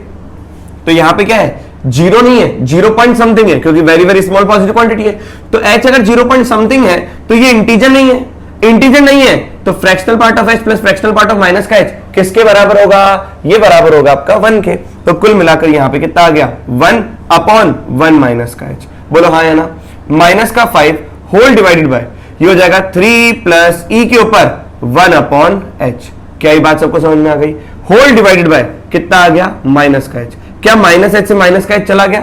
तो यहां पे क्या है, जीरो नहीं है, 0 पॉइंट समथिंग है, क्योंकि very very small positive quantity है। तो h अगर 0 पॉइंट समथिंग है तो ये इंटीजर नहीं है, इंटीजर नहीं है तो fractional part of h plus fractional part of minus का h किसके बराबर होगा, ये बराबर होगा आपका 1 के। तो कुल मिलाकर यहां पे कितना आ गया, 1 अपॉन 1 माइनस का h, बोलो हाँ या ना। माइनस का 5 होल डिवाइडेड बाय, ये हो जाएगा 3 प्लस ई के ऊपर 1 अपॉन h, क्या ये बात सबको समझ में आ गई। होल डिवाइडेड बाय कितना आ गया, माइनस का h, क्या माइनस एच से माइनस का एच चला गया,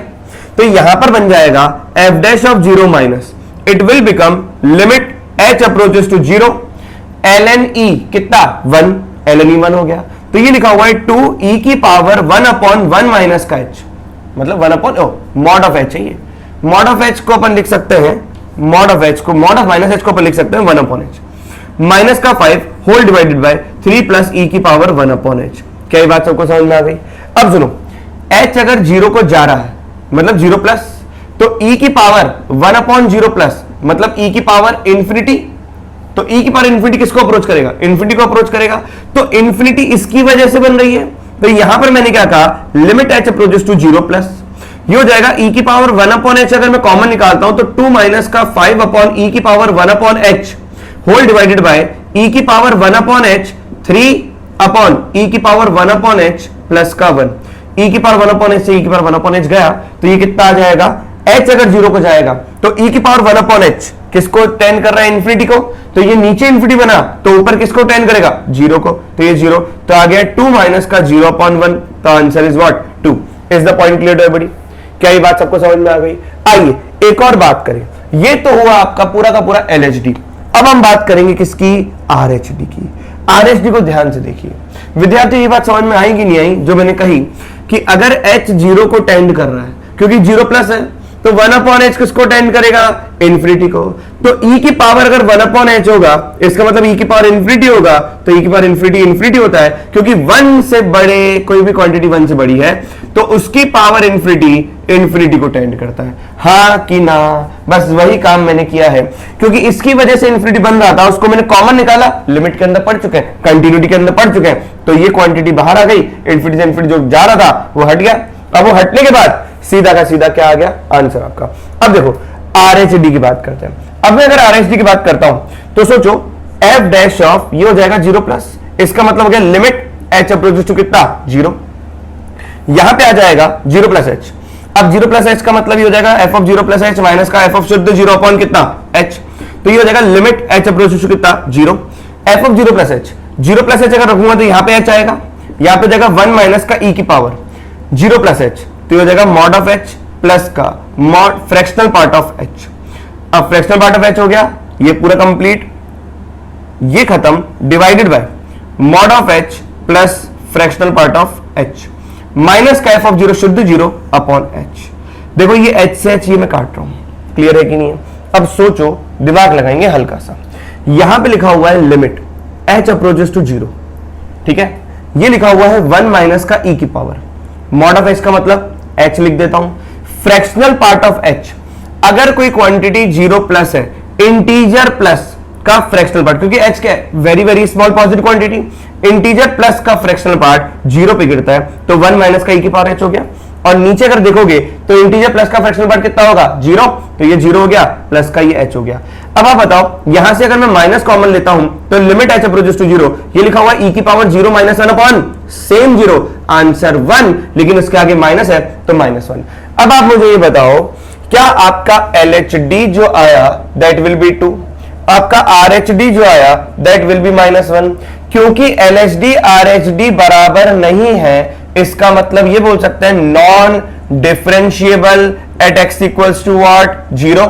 तो यहां पर बन जाएगा F dash of zero minus, it will become limit H approaches to zero L N E कितना 1, एल एन ई 1 हो गया। तो ये लिखा हुआ है 2 ई की पावर 1 अपॉन 1 माइनस का एच, मतलब 1 अपॉन मॉड ऑफ एच है, ये मॉड ऑफ एच को अपन लिख सकते हैं, मॉड ऑफ एच को, मॉड ऑफ माइनस एच को अपन लिख सकते हैं 1 अपॉन एच, माइनस का 5 होल डिवाइडेड बाय 3 प्लस ई की पावर 1 अपॉन एच। क्या ये बात सबको समझ में आ गई। अब सुनो, h अगर 0 को जा रहा है मतलब 0 प्लस, तो e की पावर 1 अपॉन 0 प्लस मतलब e की पावर इंफिनिटी, तो e की पावर इंफिनिटी किसको अप्रोच करेगा, इंफिनिटी को अप्रोच करेगा, तो इंफिनिटी इसकी वजह से बन रही है। तो यहां पर मैंने क्या कहा, limit h approaches to 0 plus, ये हो जाएगा e की पावर 1 अपॉन h, अगर मैं कॉमन निकालता हूं तो 2 माइनस का 5 अपॉन e की power 1 upon h whole divided by e की power 1 upon h 3 upon e की पावर 1 अपॉन h प्लस का 1, e की पावर 1 अपॉन h से e की पावर 1 अपॉन h गया, तो ये कितना आ जाएगा, h अगर 0 को जाएगा तो e की पावर 1 अपॉन h किसको टेन कर रहा है, इंफिनिटी को, तो ये नीचे इंफिनिटी बना तो ऊपर किसको टेन करेगा, 0 को, तो ये 0, तो आ गया 2 माइनस का 0 अपॉन 1, तो answer is what 2। Is the point clear to everybody? क्या ये बात सबको समझ में आ गई? आइए एक और बात करें। ये तो हुआ आपका पूरा का पूरा LHD। अब हम बात करेंगे किसकी? RHD की। RHD को ध्यान से देखिए विद्यार्थी, ये बात समझ में आई कि नहीं आई जो मैंने कही कि अगर H 0 को टेंड कर रहा है, क्योंकि 0 प्लस है, तो 1/h किसको टेंड करेगा? इन्फिनिटी को। तो e की पावर अगर 1/h होगा, इसका मतलब e की पावर इन्फिनिटी होगा, तो e की पावर इन्फिनिटी होता है, क्योंकि 1 से बड़े कोई भी क्वांटिटी 1 से बड़ी है तो उसकी पावर इन्फिनिटी को टेंड करता है। हाँ कि ना? बस वही काम मैंने किया है, क्योंकि इसकी वजह से इन्फिनिटी बन रहा था, उसको मैंने कॉमन निकाला, लिमिट के अंदर पढ़ चुके हैं, कंटिन्यूटी के अंदर पढ़ चुके हैं, तो ये क्वांटिटी बाहर आ गई, इन्फिनिटी से इन्फिनिटी जो जा रहा था वो हट गया। अब वो हटने के बाद सीधा का सीधा क्या आ गया? आंसर आपका। अब देखो RHD की बात करते हैं। अब मैं अगर RHD की बात करता हूं तो सोचो f डैश ऑफ ये हो जाएगा 0 प्लस, इसका मतलब हो गया लिमिट h अप्रोचेस टू कितना? 0। यहां पे आ जाएगा 0 प्लस h। अब 0 प्लस h का मतलब ये हो जाएगा f of 0 plus h minus का f ऑफ शुद्ध 0 अपॉन कितना? h। तो ये हो जाएगा लिमिट h अप्रोचेस टू कितना? 0। f of 0 plus h, 0 plus h अगर रखूंगा तो यहां पे h आएगा, यहां पे जाएगा 1 माइनस का e की पावर 0 प्लस h, तो ये हो जाएगा मॉड ऑफ h प्लस का mod fractional part of h। अब फ्रैक्शनल पार्ट ऑफ h हो गया, ये पूरा कंप्लीट, ये खत्म, divided by mod of h plus fractional part of h minus का f ऑफ 0 शुद्ध 0 अपॉन h। देखो ये h से h ये मैं काट रहा हूं, क्लियर है कि नहीं है? अब सोचो, दिमाग लगाएंगे हल्का सा। यहां पे लिखा हुआ है लिमिट h अप्रोचेस टू 0, ठीक है? ये लिखा हुआ है 1 माइनस का e की पावर, मॉड ऑफ h का मतलब h लिख देता हूं, फ्रैक्शनल पार्ट ऑफ h, अगर कोई क्वांटिटी 0 प्लस है, इंटीजर प्लस का फ्रैक्शनल पार्ट, क्योंकि h क्या है? Very very small positive quantity, integer plus का फ्रैक्शनल पार्ट 0 पे गिरता है, तो 1 माइनस का e की पावर h हो गया। और नीचे अगर देखोगे तो इंटीजर प्लस का फ्रैक्शनल पार्ट कितना होगा? 0, तो ये 0 हो गया, प्लस का ये h हो गया। अब आप बताओ, यहां से अगर मैं माइनस कॉमन लेता हूं तो लिमिट h अप्रोचेस टू 0, ये लिखा हुआ e की power 0 minus 1 upon same 0, answer 1, लेकिन उसके आगे माइनस है तो -1। अब आप मुझे ये बताओ, क्या आपका LHD जो आया दैट विल बी 2, आपका RHD जो आया दैट विल बी -1, क्योंकि LHD RHD बराबर नहीं है, इसका मतलब ये बोल सकते हैं non differentiable at x equals to what? 0।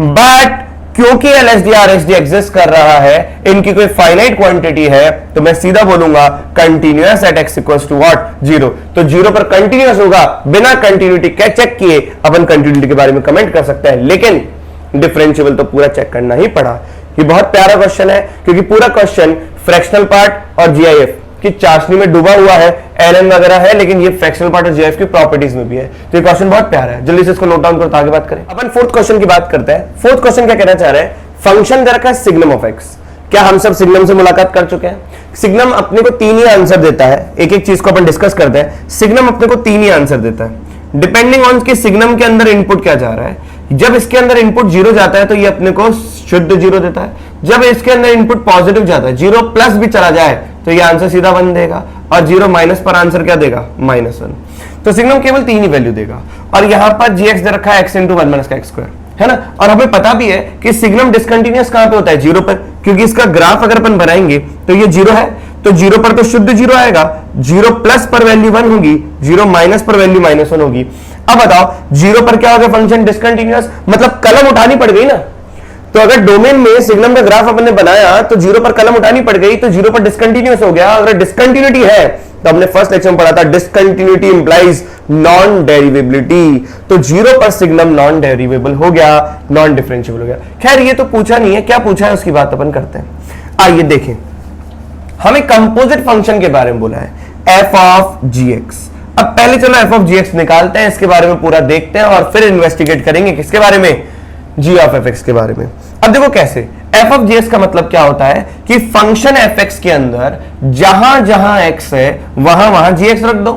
But क्योंकि LHD RHD एग्जिस्ट कर रहा है, इनकी कोई फाइनाइट क्वांटिटी है, तो मैं सीधा बोलूंगा continuous at x equals to what? 0। तो 0 पर कंटिन्यूअस होगा, बिना कंटिन्यूटी के चेक किए अपन कंटिन्यूटी के बारे में कमेंट कर सकते हैं, लेकिन डिफरेंशिएबल तो पूरा चेक करना ही पड़ा। ये बहुत प्यारा क्वेश्चन है, क्योंकि पूरा क्वेश्चन फ्रैक्शनल पार्ट और GIF की चाशनी में डूबा हुआ है, LN वगैरह है, लेकिन ये फ्रैक्शनल पार्ट और GIF की प्रॉपर्टीज में भी है। तो ये क्वेश्चन बहुत प्यारा है, जल्दी से इसको नोट डाउन करो, आगे बात करें। अपन फोर्थ क्वेश्चन की बात करते हैं। फोर्थ क्वेश्चन क्या कहना चाह रहे हैं? फंक्शन दे रखा है सिग्नम ऑफ x। क्या हम सब सिग्नम से मुलाकात कर चुके हैं? सिग्नम अपने को 3 ही आंसर देता है, एक एक चीज को अपन डिस्कस करते हैं। सिग्नम अपने को 3 ही आंसर देता है, डिपेंडिंग ऑन कि सिग्नम के अंदर इनपुट क्या जा रहा है। जब इसके अंदर इनपुट 0 जाता है तो ये अपने को शुद्ध 0 देता है, जब इसके अंदर इनपुट पॉजिटिव जाता है, 0 प्लस भी चला जाए तो ये आंसर सीधा 1 देगा, और 0 माइनस पर आंसर क्या देगा? -1। तो सिग्नम केवल 3 ही वैल्यू देगा। और यहां पर gx दे रखा है x इंटू 1 माइनस का x स्क्वायर, है ना? और हमें पता भी है कि सिग्नम डिसकंटिन्यूअस कहां पे होता है? 0 पर, क्योंकि इसका ग्राफ अगर अपन बनाएंगे तो ये 0 है, तो 0 पर तो शुद्ध 0 आएगा, 0 प्लस पर वैल्यू 1 होगी, 0 माइनस पर वैल्यू -1 होगी। अब बताओ 0 पर क्या हो गया? फंक्शन डिसकंटिन्यूअस, मतलब कलम उठानी पड़ गई ना। तो अगर डोमेन में सिग्नम का ग्राफ अपन ने बनाया तो 0 पर कलम उठानी पड़ गई, तो 0 पर डिसकंटिन्यूअस हो गया। अगर डिसकंटिन्यूटी है तो हमने फर्स्ट लेक्चर में पढ़ा था डिसकंटिन्यूटी इंप्लाइज नॉन डेरिवेबिलिटी, तो 0 पर सिग्नम नॉन डेरिवेबल हो गया, नॉन डिफरेंशिएबल हो गया। खैर ये तो पूछा नहीं है, क्या पूछा है उसकी बात अपन करते हैं। आइए देखें, हमें कंपोजिट फंक्शन के बारे में बोला है f ऑफ gx। अब पहले चलो f ऑफ gx निकालते हैं, इसके बारे में पूरा देखते हैं और फिर इन्वेस्टिगेट करेंगे किसके बारे में? g ऑफ fx के बारे में। अब देखो कैसे, f ऑफ gx का मतलब क्या होता है कि फंक्शन fx के अंदर जहां जहां x है वहां वहां gx रख दो।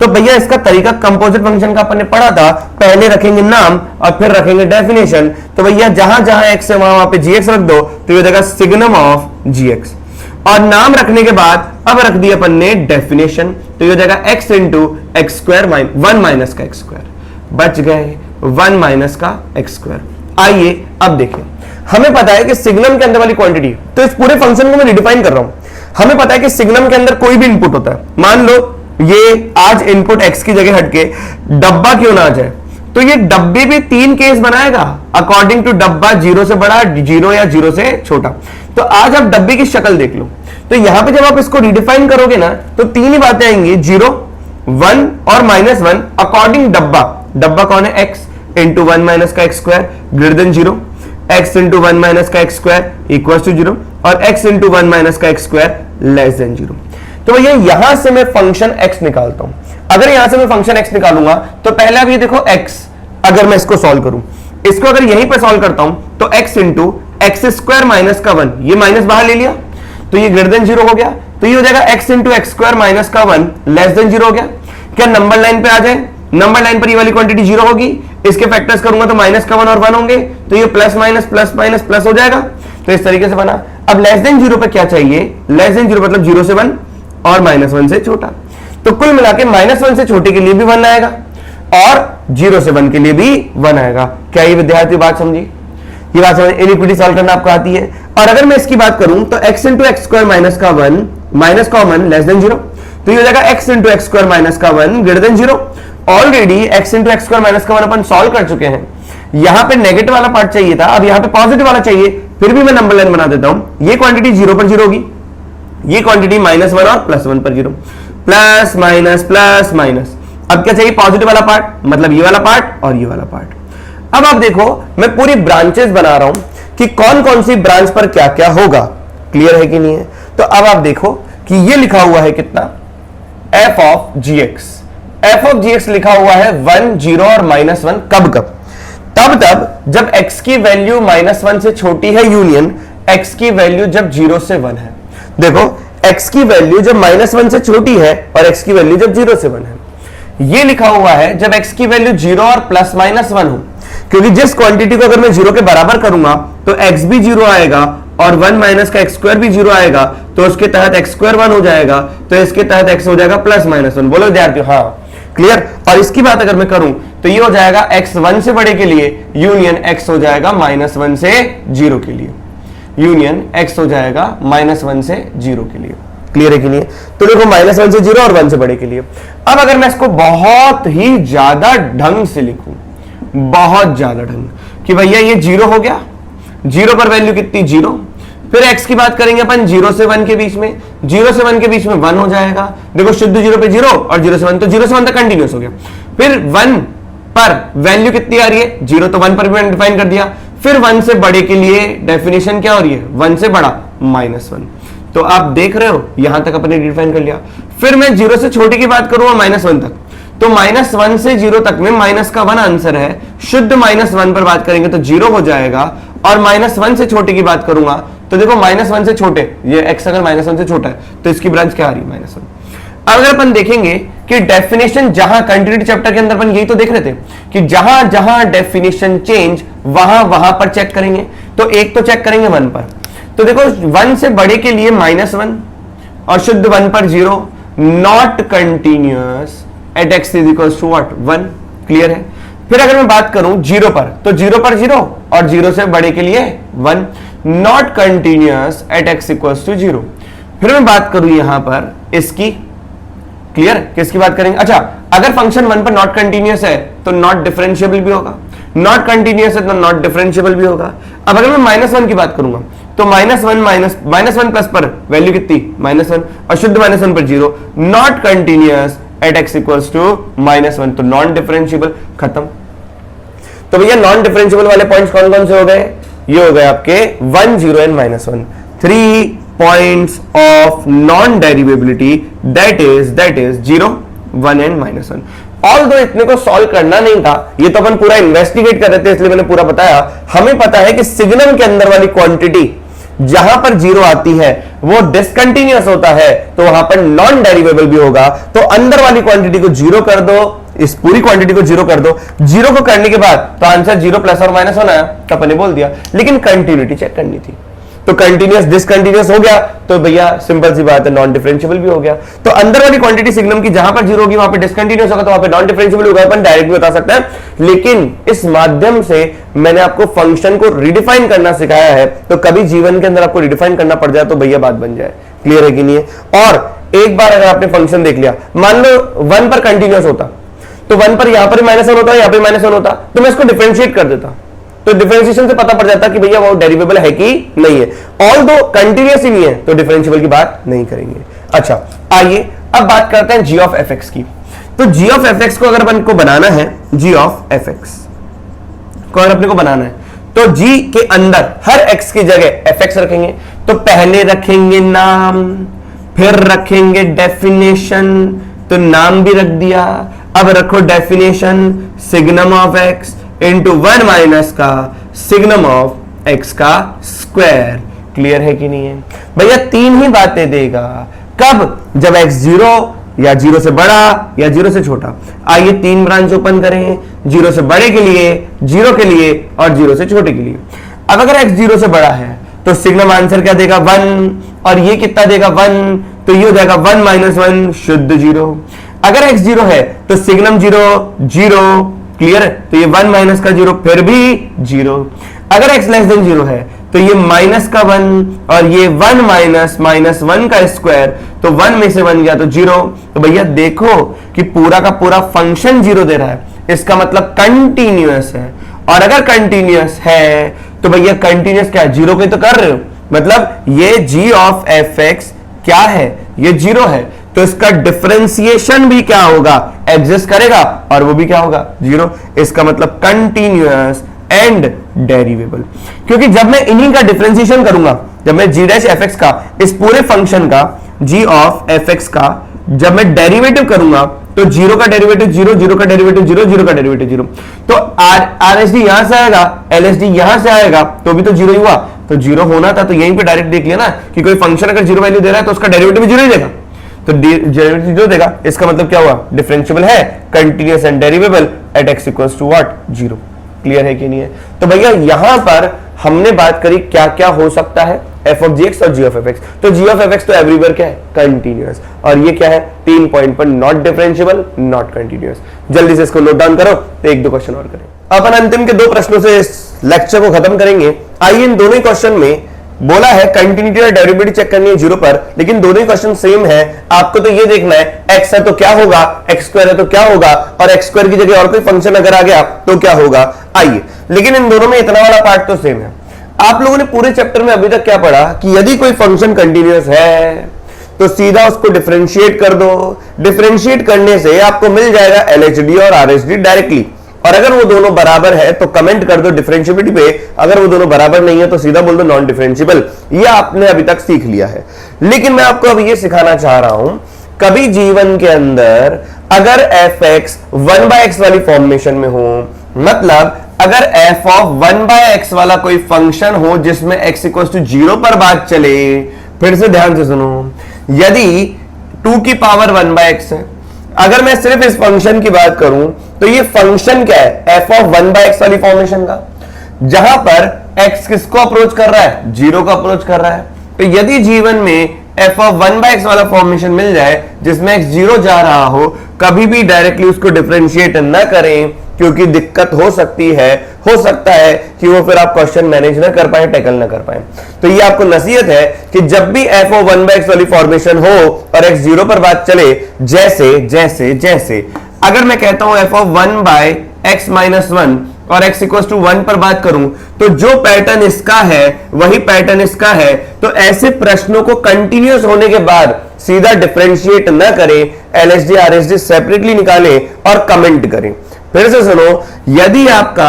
तो भैया इसका तरीका कंपोजिट फंक्शन का अपन ने पढ़ा था, पहले रखेंगे नाम और फिर रखेंगे डेफिनेशन। तो भैया जहां जहां x है वहां पे gx रख दो, तो ये हो जाएगा सिग्नम ऑफ gx। और नाम रखने के बाद अब रख दिया अपन ने डेफिनेशन, तो ये हो जाएगा x into x square 1 minus का एक्स स्क्वायर, बच गए 1 माइनस का एक्स स्क्वायर। आइए अब देखें, हमें पता है कि सिग्नम के अंदर वाली क्वांटिटी, तो इस पूरे फंक्शन को मैं रिडिफाइन कर रहा हूं। हमें पता है कि सिग्नम के अंदर कोई भी इनपुट होता है, मान लो ये आज इनपुट x की जगह हटके डब्बा क्यों ना आ जाए, तो ये डब्बे भी 3 केस बनाएगा अकॉर्डिंग टू डब्बा, 0 से बड़ा, 0 या 0 से छोटा। तो आज आप डब्बे की शक्ल देख लो, तो यहां पे जब आप इसको रिडिफाइन करोगे ना तो 3 ही बातें आएंगी, 0, 1 और -1 अकॉर्डिंग डब्बा। डब्बा कौन है, x इंटू 1 माइनस का x square greater than 0, x into 1 minus का एक्स स्क्वायर इक्वल टू 0 और x इंटू 1 माइनस का एक्स स्क्वायर लेस देन 0। तो भैया यहां से मैं फंक्शन x निकालता हूं। अगर यहां से मैं फंक्शन x निकालूंगा तो पहले आप ये देखो x, अगर मैं इसको सॉल्व करूं, इसको अगर यहीं पर सॉल्व करता हूं तो x into x square minus का 1, ये माइनस बाहर ले लिया तो ये ग्रेटर देन 0 हो गया, तो ये हो जाएगा x into x square minus का 1 लेस देन 0 हो गया। क्या नंबर लाइन पे आ जाए, नंबर लाइन पर ये वाली क्वांटिटी 0 होगी, इसके फैक्टर्स करूंगा तो माइनस का 1 और 1 होंगे, तो ये plus minus plus minus plus हो जाएगा। तो इस तरीके से बना। अब लेस देन 0 पे क्या चाहिए, लेस देन 0 मतलब 0 से 1 और -1 से छोटा। तो कुल मिला के -1 से छोटे के लिए भी 1 आएगा और 0 से 1 के लिए भी 1 आएगा। क्या ये विद्यार्थी बात समझी, ये बात समझ, इनइक्विटी सॉल्व करना आपको आती है। और अगर मैं इसकी बात करूं तो x into x square minus का 1 माइनस कॉमन लेस देन 0, तो ये हो जाएगा x into x square minus का 1 greater than 0। Already x into x square minus का 1 अपन सॉल्व कर चुके हैं। यहां पे नेगेटिव वाला पार्ट चाहिए था, अब यहां पे पॉजिटिव वाला चाहिए, फिर भी मैं नंबर लाइन बना देता हूं। ये क्वांटिटी 0 पर 0 होगी, ये क्वांटिटी -1 और +1 पर 0, प्लस माइनस प्लस माइनस। अब क्या चाहिए, पॉजिटिव वाला पार्ट, मतलब ये वाला पार्ट और ये वाला पार्ट। अब आप देखो मैं पूरी ब्रांचेस बना रहा हूं कि कौन कौन सी ब्रांच पर क्या क्या होगा, क्लियर है कि नहीं है। तो अब आप देखो कि ये लिखा हुआ है कितना, f of gx, f of gx लिखा हुआ है 1, 0 और -1। कब कब, तब जब x की वैल्यू -1 से छोटी है यूनियन x की वैल्यू जब 0 से 1 है। देखो x की वैल्यू जब -1 से छोटी है और x की वैल्यू जब 0 से 1 है। ये लिखा हुआ है जब x की वैल्यू 0 और +-1 हो, क्योंकि जिस क्वांटिटी को अगर मैं 0 के बराबर करूंगा तो x भी 0 आएगा और 1 माइनस का एक्स स्क्वायर भी 0 आएगा, तो उसके तहत एक्स स्क्वायर 1 हो जाएगा, तो इसके तहत x हो जाएगा +-1। बोलो विद्यार्थियों, हाँ क्लियर। और इसकी बात अगर मैं करूं तो ये हो जाएगा x 1 से बड़े के लिए यूनियन x हो जाएगा -1 से 0 के लिए, यूनियन x हो जाएगा -1 से 0 के लिए, क्लियर है कि नहीं। तो देखो -1 से 0 और 1 से बड़े के लिए। अब अगर मैं इसको बहुत ही ज्यादा ढंग से लिखूं, बहुत ज्यादा ढंग, कि भैया ये 0 हो गया, 0 पर वैल्यू कितनी 0, फिर x की बात करेंगे अपन 0 से 1 के बीच में, 0 से 1 के बीच में 1 हो जाएगा। देखो शुद्ध 0 पे 0 और 0 से 1, तो 0 से 1 तक कंटिन्यूस हो गया। फिर 1 पर वैल्यू कितनी आ रही है, 0, तो 1 पर भी डिफाइन कर दिया। फिर 1 से बड़े के लिए डेफिनेशन क्या हो रही है, 1 से बड़ा -1। तो आप देख रहे हो यहां तक अपने डिफाइन कर लिया। फिर मैं 0 से छोटे की बात करूंगा -1 तक, तो -1 से 0 तक में माइनस का 1 आंसर है। शुद्ध -1 पर बात करेंगे तो 0 हो जाएगा, और -1 से छोटे की बात करूंगा तो देखो -1 से छोटे, ये x अगर -1 से छोटा है तो इसकी ब्रांच क्या आ रही है, -1। अगर अपन देखेंगे कि डेफिनेशन जहां कंटिन्यूटी चैप्टर के अंदर अपन यही तो देख रहे थे कि जहां जहां डेफिनेशन चेंज वहां वहां पर चेक करेंगे। तो एक तो चेक करेंगे 1 पर, तो देखो 1 से बड़े के लिए -1 और शुद्ध 1 पर 0, not continuous at x is equal to what 1, clear है। फिर अगर मैं बात करूं 0 पर, तो 0 पर 0 और 0 से बड़े के लिए 1, not continuous at x equals to 0। फिर मैं बात करूं यहां पर इसकी, क्लियर, किसकी बात करेंगे, अच्छा अगर फंक्शन 1 पर नॉट कंटिन्यूअस है तो नॉट डिफरेंशिएबल भी होगा, नॉट कंटिन्यूअस है तो नॉट डिफरेंशिएबल भी होगा। अब अगर मैं -1 की बात करूंगा तो -1 प्लस पर वैल्यू कितनी -1 और शुद्ध -1 पर 0, not continuous at x equals to -1, तो नॉन डिफरेंशिएबल, खत्म। तो भैया नॉन डिफरेंशिएबल वाले पॉइंट्स कौन कौन से हो गए, ये हो गए आपके 1, 0 and -1, 3 points of non derivability, that is 0, 1 and -1। Although इतने को सॉल्व करना नहीं था, ये तो अपन पूरा इन्वेस्टिगेट कर रहे थे इसलिए मैंने पूरा बताया। हमें पता है कि सिग्नम के अंदर वाली क्वांटिटी जहां पर 0 आती है वो डिसकंटिन्यूअस होता है, तो वहां पर नॉन डेरिवेबल भी होगा। तो अंदर वाली क्वांटिटी को 0 कर दो, इस पूरी क्वांटिटी को 0 कर दो। 0 को करने के बाद तो आंसर 0 प्लस और माइनस होना है, अपने बोल दिया, लेकिन कंटिन्यूटी चेक करनी थी। तो कंटिन्यूअस डिसकंटिन्यूअस हो गया तो भैया सिंपल सी बात है नॉन डिफरेंशिएबल भी हो गया। तो अंदर वाली क्वांटिटी सिग्नम की जहां पर 0 होगी वहां पे डिसकंटिन्यूअस होगा, तो वहां पे नॉन डिफरेंशिएबल होगा, अपन डायरेक्ट भी बता सकते हैं। लेकिन इस माध्यम से मैंने आपको फंक्शन को रिडिफाइन करना सिखाया है, तो कभी जीवन के अंदर आपको रिडिफाइन करना पड़ जाए तो भैया बात बन जाए, क्लियर है कि नहीं है। और एक बार अगर आपने फंक्शन देख लिया, मान लो 1 पर कंटिन्यूअस होता, तो 1 पर यहां पर -1 होता, यहां पर -1 होता, तो मैं इसको डिफरेंशिएट कर देता, तो डिफरेंशिएशन से पता पड़ जाता कि भैया वो डेरिवेबल है कि नहीं है। ऑल दो कंटिन्यूअस ही नहीं है तो डिफरेंशिएबल की बात नहीं करेंगे। अच्छा, आइए अब बात करते हैं g ऑफ fx की। तो g ऑफ fx को अगर अपन को बनाना है, g ऑफ fx को अगर अपने को बनाना है, तो g के अंदर हर x की जगह fx रखेंगे। तो पहले रखेंगे नाम, फिर रखेंगे डेफिनेशन, तो नाम भी रख दिया। अब रखो definition signum of x into 1 minus का सिग्नम ऑफ x का स्क्वायर। क्लियर है कि नहीं है भैया? तीन ही बातें देगा। कब? जब x 0 या 0 से बड़ा या 0 से छोटा। आइए तीन ब्रांच ओपन करें, 0 से बड़े के लिए, 0 के लिए और 0 से छोटे के लिए। अब अगर x 0 से बड़ा है तो सिग्नम आंसर क्या देगा? 1, और ये कितना देगा? 1, तो ये हो जाएगा 1 माइनस 1 शुद्ध 0। अगर x 0 है तो सिग्नम 0 0। क्लियर है? तो ये 1 माइनस का 0 फिर भी 0। अगर x लेस देन 0 है तो ये माइनस का 1 और ये 1 माइनस -1 का स्क्वायर, तो 1 में से 1 गया तो 0। तो भैया देखो कि पूरा का पूरा फंक्शन 0 दे रहा है, इसका मतलब कंटीन्यूअस है। और अगर कंटीन्यूअस है तो भैया कंटीन्यूअस क्या है? 0 पे तो कर रहे हो, मतलब ये g ऑफ fx क्या है? ये 0 है, तो इसका डिफरेंशिएशन भी क्या होगा? एग्जिस्ट करेगा, और वो भी क्या होगा? 0। इसका मतलब कंटीन्यूअस एंड डेरिवेबल। क्योंकि जब मैं इन्हीं का डिफरेंशिएशन करूंगा, जब मैं g डैश fx का, इस पूरे फंक्शन का g ऑफ fx का जब मैं डेरिवेटिव करूंगा, तो 0 का डेरिवेटिव 0, 0 का डेरिवेटिव 0, 0 का डेरिवेटिव 0, तो RSD यहां से आएगा, LSD यहां से आएगा, तो भी तो 0 ही हुआ। तो 0 होना था तो यहीं पे डायरेक्ट देख लिया ना कि कोई फंक्शन अगर 0 वैल्यू दे रहा है तो उसका डेरिवेटिव भी 0 ही देगा, तो डेरिवेटिव 0 देगा। इसका मतलब क्या हुआ? डिफरेंशिएबल है, continuous and derivable at x equals to what? 0। Clear है कि नहीं है? तो भैया यहां पर हमने बात करी क्या क्या हो सकता है, f ऑफ gx और g ऑफ fx। तो g ऑफ fx तो एवरीवेयर क्या है? कंटीन्यूअस। और ये क्या है? 3 पॉइंट पर नॉट डिफरेंशिएबल, नॉट कंटीन्यूअस। जल्दी से इसको नोट डाउन करो, तो 1-2 क्वेश्चन और करें। अपन अंतिम के 2 प्रश्नों से इस लेक्चर को खत्म करेंगे। आइए इन दोनों ही क्वेश्चन में बोला है कंटिन्यूटी और डेरिवेटिव चेक करनी है 0 पर, लेकिन दोनों ही क्वेश्चन सेम है। आपको तो ये देखना है x है तो क्या होगा, x स्क्वायर है तो क्या होगा, और x स्क्वायर की जगह और कोई फंक्शन अगर आ गया तो क्या होगा। आइए, लेकिन इन दोनों में इतना वाला पार्ट तो सेम है। आप लोगों ने पूरे चैप्टर में अभी तक क्या पढ़ा कि यदि कोई फंक्शन कंटिन्यूअस है तो सीधा उसको डिफरेंशिएट कर दो। डिफरेंशिएट करने से आपको मिल जाएगा LHD और RHD डायरेक्टली, और अगर वो दोनों बराबर है तो कमेंट कर दो डिफरेंशिएबिलिटी पे, अगर वो दोनों बराबर नहीं है तो सीधा बोल दो नॉन डिफरेंशिएबल। ये आपने अभी तक सीख लिया है, लेकिन मैं आपको अभी ये सिखाना चाह रहा हूं, कभी जीवन के अंदर अगर fx 1/x वाली फॉर्मेशन में हो, मतलब अगर f ऑफ 1/x वाला कोई फंक्शन हो जिसमें x इक्वल्स टू 0 पर बात चले, फिर से ध्यान से सुनो, यदि 2 की पावर 1/x है, अगर मैं सिर्फ इस फंक्शन की बात करूं तो ये फंक्शन क्या है? f ऑफ 1/x वाली फॉर्मेशन का, जहां पर x किसको अप्रोच कर रहा है? 0 को अप्रोच कर रहा है। तो यदि जीवन में f ऑफ 1/x वाला फॉर्मेशन मिल जाए जिसमें x 0 जा रहा हो, कभी भी डायरेक्टली उसको डिफरेंशिएट न करें, क्योंकि दिक्कत हो सकती है, हो सकता है कि वो फिर आप क्वेश्चन मैनेज ना कर पाए, टैकल ना कर पाए। तो ये आपको नसीहत है कि जब भी f ऑफ 1/x वाली फॉर्मेशन हो और x 0 पर बात चले, जैसे जैसे जैसे अगर मैं कहता हूं f ऑफ 1/x माइनस 1 और x इक्वल्स टू 1 पर बात करूं, तो जो पैटर्न इसका है वही पैटर्न इसका है। तो ऐसे प्रश्नों को कंटिन्यूअस होने के बाद सीधा डिफरेंशिएट न करें, LHD RHD सेपरेटली निकालें और कमेंट करें। फिर से सुनो, यदि आपका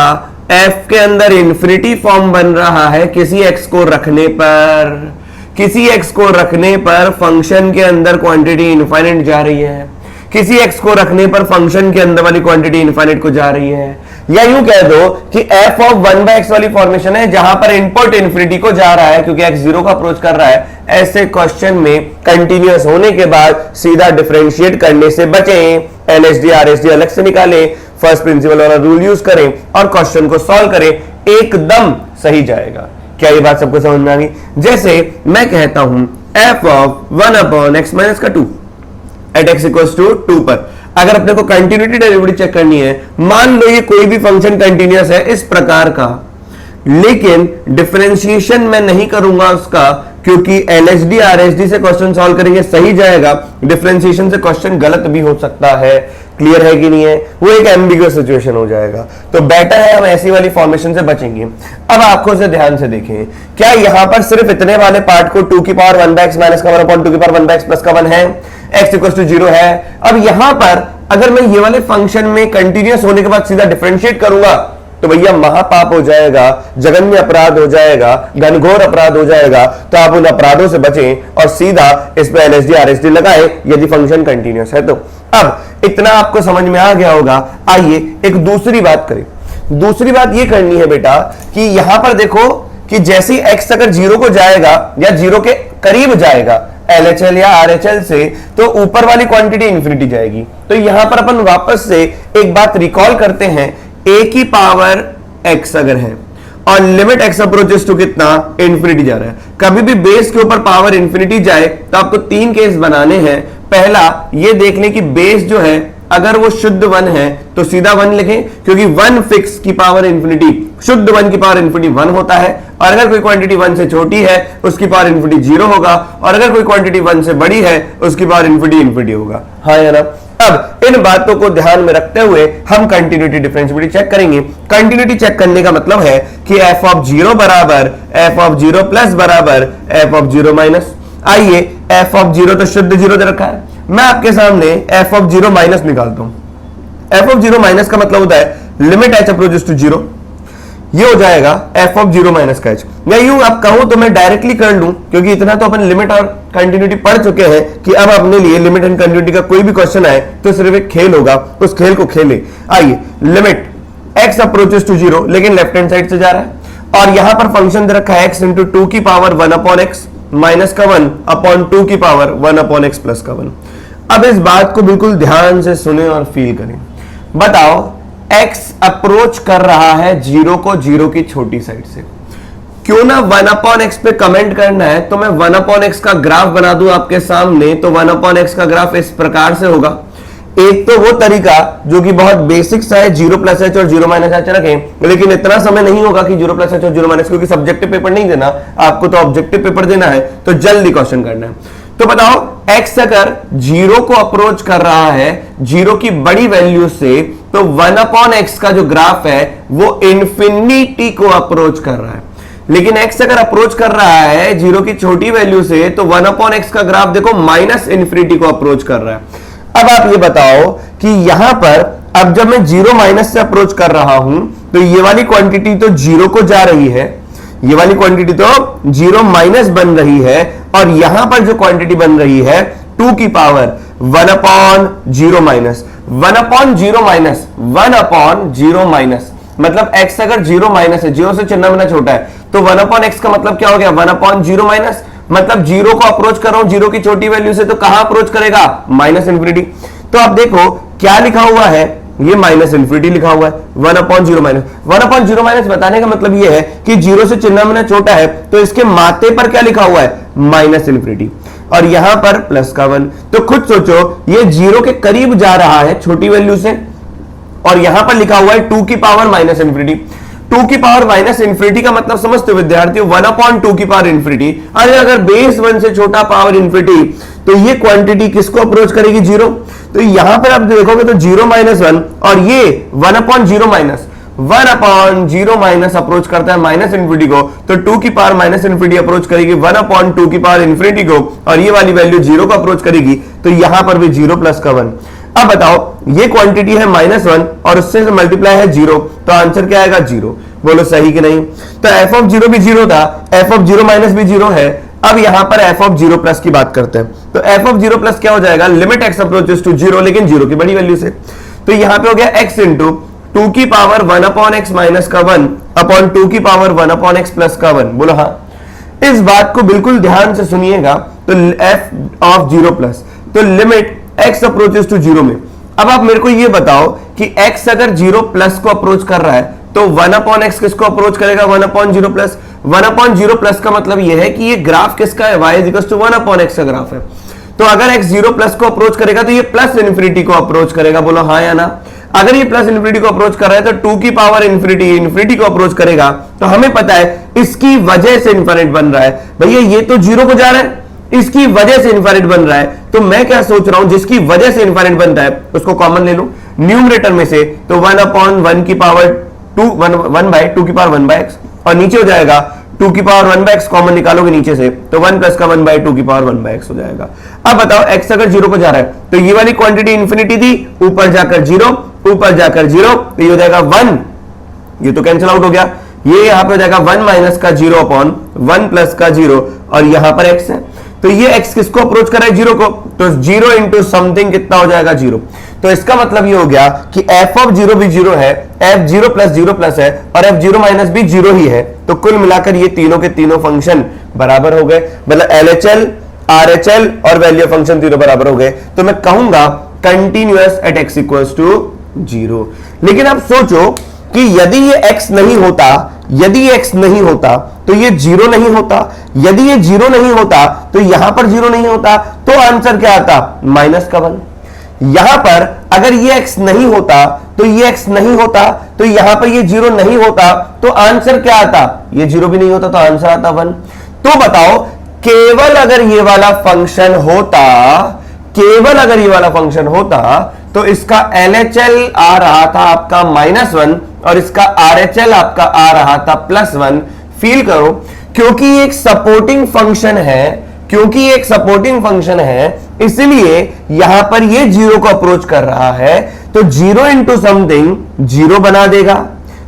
f के अंदर इंफिनिटी फॉर्म बन रहा है किसी x को रखने पर, किसी x को रखने पर फंक्शन के अंदर क्वांटिटी इनफाइनाइट जा रही है, किसी x को रखने पर फंक्शन के अंदर वाली क्वांटिटी इनफाइनाइट को जा रही है, या यूं कह दो कि f ऑफ 1/x वाली फॉर्मेशन है जहां पर इनपुट इनफिनिटी को जा रहा है क्योंकि x 0 को अप्रोच कर रहा है, ऐसे क्वेश्चन में कंटिन्यूअस होने के बाद सीधा डिफरेंशिएट करने से बचें, LHD RHD अलग से निकालें, फर्स्ट प्रिंसिपल वाला रूल यूज करें और क्वेश्चन को सॉल्व करें, एकदम सही जाएगा। क्या ये बात सबको समझ में आ गई? जैसे मैं कहता हूं f ऑफ 1/x माइनस का 2 एट x इक्वल्स टू 2 पर, अगर अपने को कंटिन्यूटी डेरिवेटिव चेक करनी है, मान लो ये कोई भी फंक्शन कंटिन्यूअस है इस प्रकार का, लेकिन डिफरेंशिएशन मैं नहीं करूंगा उसका, क्योंकि एलएचडी आरएचडी से क्वेश्चन सॉल्व करेंगे सही जाएगा, डिफरेंशिएशन से क्वेश्चन गलत भी हो सकता है। क्लियर है कि नहीं है? वो एक एम्बिगुअस सिचुएशन हो जाएगा, तो बेटर है हम ऐसी वाली फॉर्मेशन से बचेंगे। अब आपको से ध्यान से देखें, क्या यहां पर सिर्फ इतने वाले पार्ट को 2 की पावर 1/x माइनस का 1 अपॉन 2 की पावर 1/x प्लस का 1 है, x इक्वल टू 0 है। अब यहां पर अगर मैं ये वाले फंक्शन में कंटिन्यूअस होने के बाद सीधा डिफरेंशिएट करूंगा तो भैया महापाप हो जाएगा, जघन्य अपराध हो जाएगा, घनघोर अपराध हो जाएगा। तो आप उन अपराधों से बचें और सीधा इस पे एलएचडी आरएचडी लगाए यदि फंक्शन कंटिन्यूअस है तो। अब इतना आपको समझ में आ गया होगा। आइए एक दूसरी बात करें। दूसरी बात ये करनी है बेटा कि यहां पर देखो कि जैसे ही x अगर 0 को जाएगा या 0 के करीब जाएगा LHL या RHL से, तो ऊपर वाली क्वांटिटी इंफिनिटी जाएगी। तो यहां पर अपन वापस से एक बात रिकॉल करते हैं, a की पावर x अगर है और लिमिट x अप्रोचेस टू कितना इंफिनिटी जा रहा है, कभी भी बेस के ऊपर पावर इंफिनिटी जाए तो आपको 3 केस बनाने हैं। पहला ये देख लें कि बेस जो है अगर वो शुद्ध 1 है तो सीधा 1 लिखें, क्योंकि 1 फिक्स की पावर इंफिनिटी, शुद्ध 1 की पावर इंफिनिटी 1 होता है। और अगर कोई क्वांटिटी 1 से छोटी है उसकी पावर इंफिनिटी 0 होगा, और अगर कोई क्वांटिटी 1 से बड़ी है उसकी पावर इंफिनिटी होगा। हाँ या ना? अब इन बातों को ध्यान में रखते हुए हम कंटिन्यूटी डिफरेंशिएबिलिटी चेक करेंगे। कंटिन्यूटी चेक करने का मतलब है कि f ऑफ 0 बराबर f ऑफ 0 प्लस बराबर f ऑफ 0 माइनस। आइए f ऑफ 0 तो शुद्ध 0 दे रखा है, मैं आपके सामने f ऑफ 0 माइनस निकालता हूं। f ऑफ 0 माइनस का मतलब होता है लिमिट h अप्रोचेस टू 0, ये हो जाएगा f ऑफ 0 माइनस का h। या यूं आप कहो तो मैं डायरेक्टली कर लूं, क्योंकि इतना तो अपन लिमिट और कंटिन्यूटी पढ़ चुके हैं कि अब अपने लिए लिमिट एंड कंटिन्यूटी का कोई भी क्वेश्चन आए तो सिर्फ एक खेल होगा, उस खेल को खेले। आइए लिमिट x अप्रोचेस टू 0, लेकिन लेफ्ट हैंड साइड से जा रहा है और यहां पर फंक्शन दे रखा है x इंटू 2 की पावर 1 अपॉन x माइनस का 1 अपॉन 2 की पावर 1 अपॉन x प्लस का 1। अब इस बात को बिल्कुल ध्यान से सुने और फील करें। बताओ x अप्रोच कर रहा है 0 को 0 की छोटी साइड से, क्यों ना 1 अपॉन x पे कमेंट करना है तो मैं 1 अपॉन x का ग्राफ बना दूं आपके सामने। तो 1 अपॉन x का ग्राफ इस प्रकार से होगा। एक तो वो तरीका जो कि बहुत बेसिक सा है, 0 प्लस h और 0 माइनस h रखें, लेकिन इतना समय नहीं होगा कि 0 प्लस h और 0 माइनस, क्योंकि सब्जेक्टिव पेपर नहीं देना आपको, तो ऑब्जेक्टिव पेपर देना है, तो जल्दी क्वेश्चन करना है। तो बताओ x अगर 0 को अप्रोच कर रहा है 0 की बड़ी वैल्यू से, तो 1 अपॉन x का जो ग्राफ है वो इंफिनिटी को अप्रोच कर रहा है। लेकिन x अगर अप्रोच कर रहा है 0 की छोटी वैल्यू से, तो 1 अपॉन x का ग्राफ देखो माइनस इंफिनिटी को अप्रोच कर रहा है। अब आप ये बताओ कि यहां पर अब जब मैं 0 माइनस से अप्रोच कर रहा हूं तो ये वाली क्वांटिटी तो 0 को जा रही है, ये वाली क्वांटिटी तो 0 माइनस बन रही है, और यहां पर जो क्वांटिटी बन रही है 2 की power 1 upon 0 minus 1 upon 0 minus 1 upon 0 minus, मतलब x अगर 0 माइनस है, 0 से चिन्ह में छोटा है, तो 1 अपॉन x का मतलब क्या हो गया 1 अपॉन 0 माइनस, मतलब 0 को अप्रोच कर रहा हूं 0 की छोटी वैल्यू से, तो कहां अप्रोच करेगा माइनस इंफिनिटी। तो आप देखो क्या लिखा हुआ है, ये माइनस इंफिनिटी लिखा हुआ है 1 अपॉन 0 माइनस। 1 अपॉन 0 माइनस बताने का मतलब ये है कि 0 से चिन्ह में छोटा है, तो इसके माथे पर क्या लिखा हुआ है माइनस इंफिनिटी, और यहां पर प्लस का 1। तो खुद सोचो ये 0 के करीब जा रहा है छोटी वैल्यू से, और यहां पर लिखा हुआ है 2 की पावर माइनस इंफिनिटी। 2 की पावर माइनस इंफिनिटी का मतलब समझते हो विद्यार्थियों, 1 अपॉन 2 की पावर इंफिनिटी। अरे अगर बेस 1 से छोटा पावर इंफिनिटी, तो ये क्वांटिटी किसको अप्रोच करेगी 0। तो यहां पर आप देखोगे तो 0 माइनस 1, और ये 1 upon 0 minus 1 upon 0 minus approach करता है माइनस इंफिनिटी को, तो 2 की पावर माइनस इंफिनिटी अप्रोच करेगी 1 अपॉन 2 की पावर इंफिनिटी को, और ये वाली वैल्यू 0 को अप्रोच करेगी, तो यहां पर भी 0 प्लस का 1। अब बताओ ये क्वांटिटी है -1 और उससे मल्टीप्लाई है 0, तो आंसर क्या आएगा 0। बोलो सही कि नहीं। तो f ऑफ 0 भी 0 था, f ऑफ 0 माइनस भी 0 है। अब यहां पर f ऑफ 0 प्लस की बात करते हैं, तो f ऑफ 0 प्लस क्या हो जाएगा लिमिट x अप्रोचेस टू 0, लेकिन 0 की बड़ी वैल्यू से। तो यहां पे हो गया x इंटू 2 की पावर 1 अपॉन x माइनस का 1 अपॉन 2 की पावर 1 अपॉन x प्लस का 1। बोलो हाँ। इस बात को बिल्कुल ध्यान से सुनिएगा। तो f ऑफ 0 प्लस, तो लिमिट x अप्रोचेस टू 0 में। अब आप मेरे को ये बताओ कि x अगर 0 प्लस को अप्रोच कर रहा है, तो 1 अपॉन x किसको अप्रोच करेगा 1 अपॉन 0 प्लस। 1 अपॉन 0 प्लस का मतलब यह है कि ये ग्राफ किसका है y is equal to 1 upon x का ग्राफ है। तो अगर x 0 प्लस को अप्रोच करेगा तो ये प्लस इंफिनिटी को अप्रोच करेगा। बोलो हाँ या ना। अगर ये प्लस इंफिनिटी को अप्रोच कर रहा है तो 2 की पावर इंफिनिटी को अप्रोच करेगा, तो हमें पता है इसकी वजह से इनफाइनाइट बन रहा है। भैया ये तो 0 को जा रहा है, इसकी वजह से इनफाइनाइट बन रहा है, तो मैं क्या सोच रहा हूं, जिसकी वजह से इनफाइनाइट बनता है उसको कॉमन ले लो न्यूमरेटर में से, तो 1/1 की पावर 2 1/2 की पावर 1/x, और नीचे हो जाएगा 2 की पावर 1/x कॉमन निकालोगे नीचे से, तो 1 प्लस का 1/2 की पावर 1/x हो जाएगा। अब बताओ x अगर 0 को जा रहा है तो ये वाली क्वांटिटी इंफिनिटी थी, ऊपर जाकर 0, ऊपर जाकर 0, तो ये हो जाएगा 1, ये तो कैंसिल आउट हो गया, ये यहां पे हो जाएगा 1 माइनस का 0 अपॉन 1 प्लस का 0, और यहां पर x है, तो ये x किसको अप्रोच कर रहा है, 0 को, तो 0 इंटू समथिंग कितना हो जाएगा 0। तो इसका मतलब ये हो गया कि f ऑफ 0 भी 0 है, f 0 प्लस 0 प्लस है, और f 0 माइनस भी 0 ही है, तो कुल मिलाकर ये तीनों के तीनों फंक्शन बराबर हो गए, मतलब LHL RHL और वैल्यू ऑफ फंक्शन तीनों बराबर हो गए, तो मैं कहूंगा continuous at x equals to 0। लेकिन अब सोचो कि यदि ये x नहीं होता, यदि ये x नहीं होता तो ये 0 नहीं होता, यदि ये 0 नहीं होता तो यहां पर 0 नहीं होता, तो आंसर क्या आता, माइनस का 1। यहां पर अगर ये x नहीं होता तो ये x नहीं होता, तो यहां पर ये 0 नहीं होता, तो आंसर क्या आता, ये 0 भी नहीं होता, तो आंसर आता 1। तो बताओ केवल अगर ये वाला फंक्शन होता, केवल अगर ये वाला फंक्शन होता तो इसका LHL आ रहा था आपका -1 और इसका RHL आपका आ रहा था +1। फील करो, क्योंकि ये एक सपोर्टिंग फंक्शन है, क्योंकि ये एक सपोर्टिंग फंक्शन है, इसलिए यहां पर ये 0 को अप्रोच कर रहा है, तो 0 इंटू समथिंग 0 बना देगा,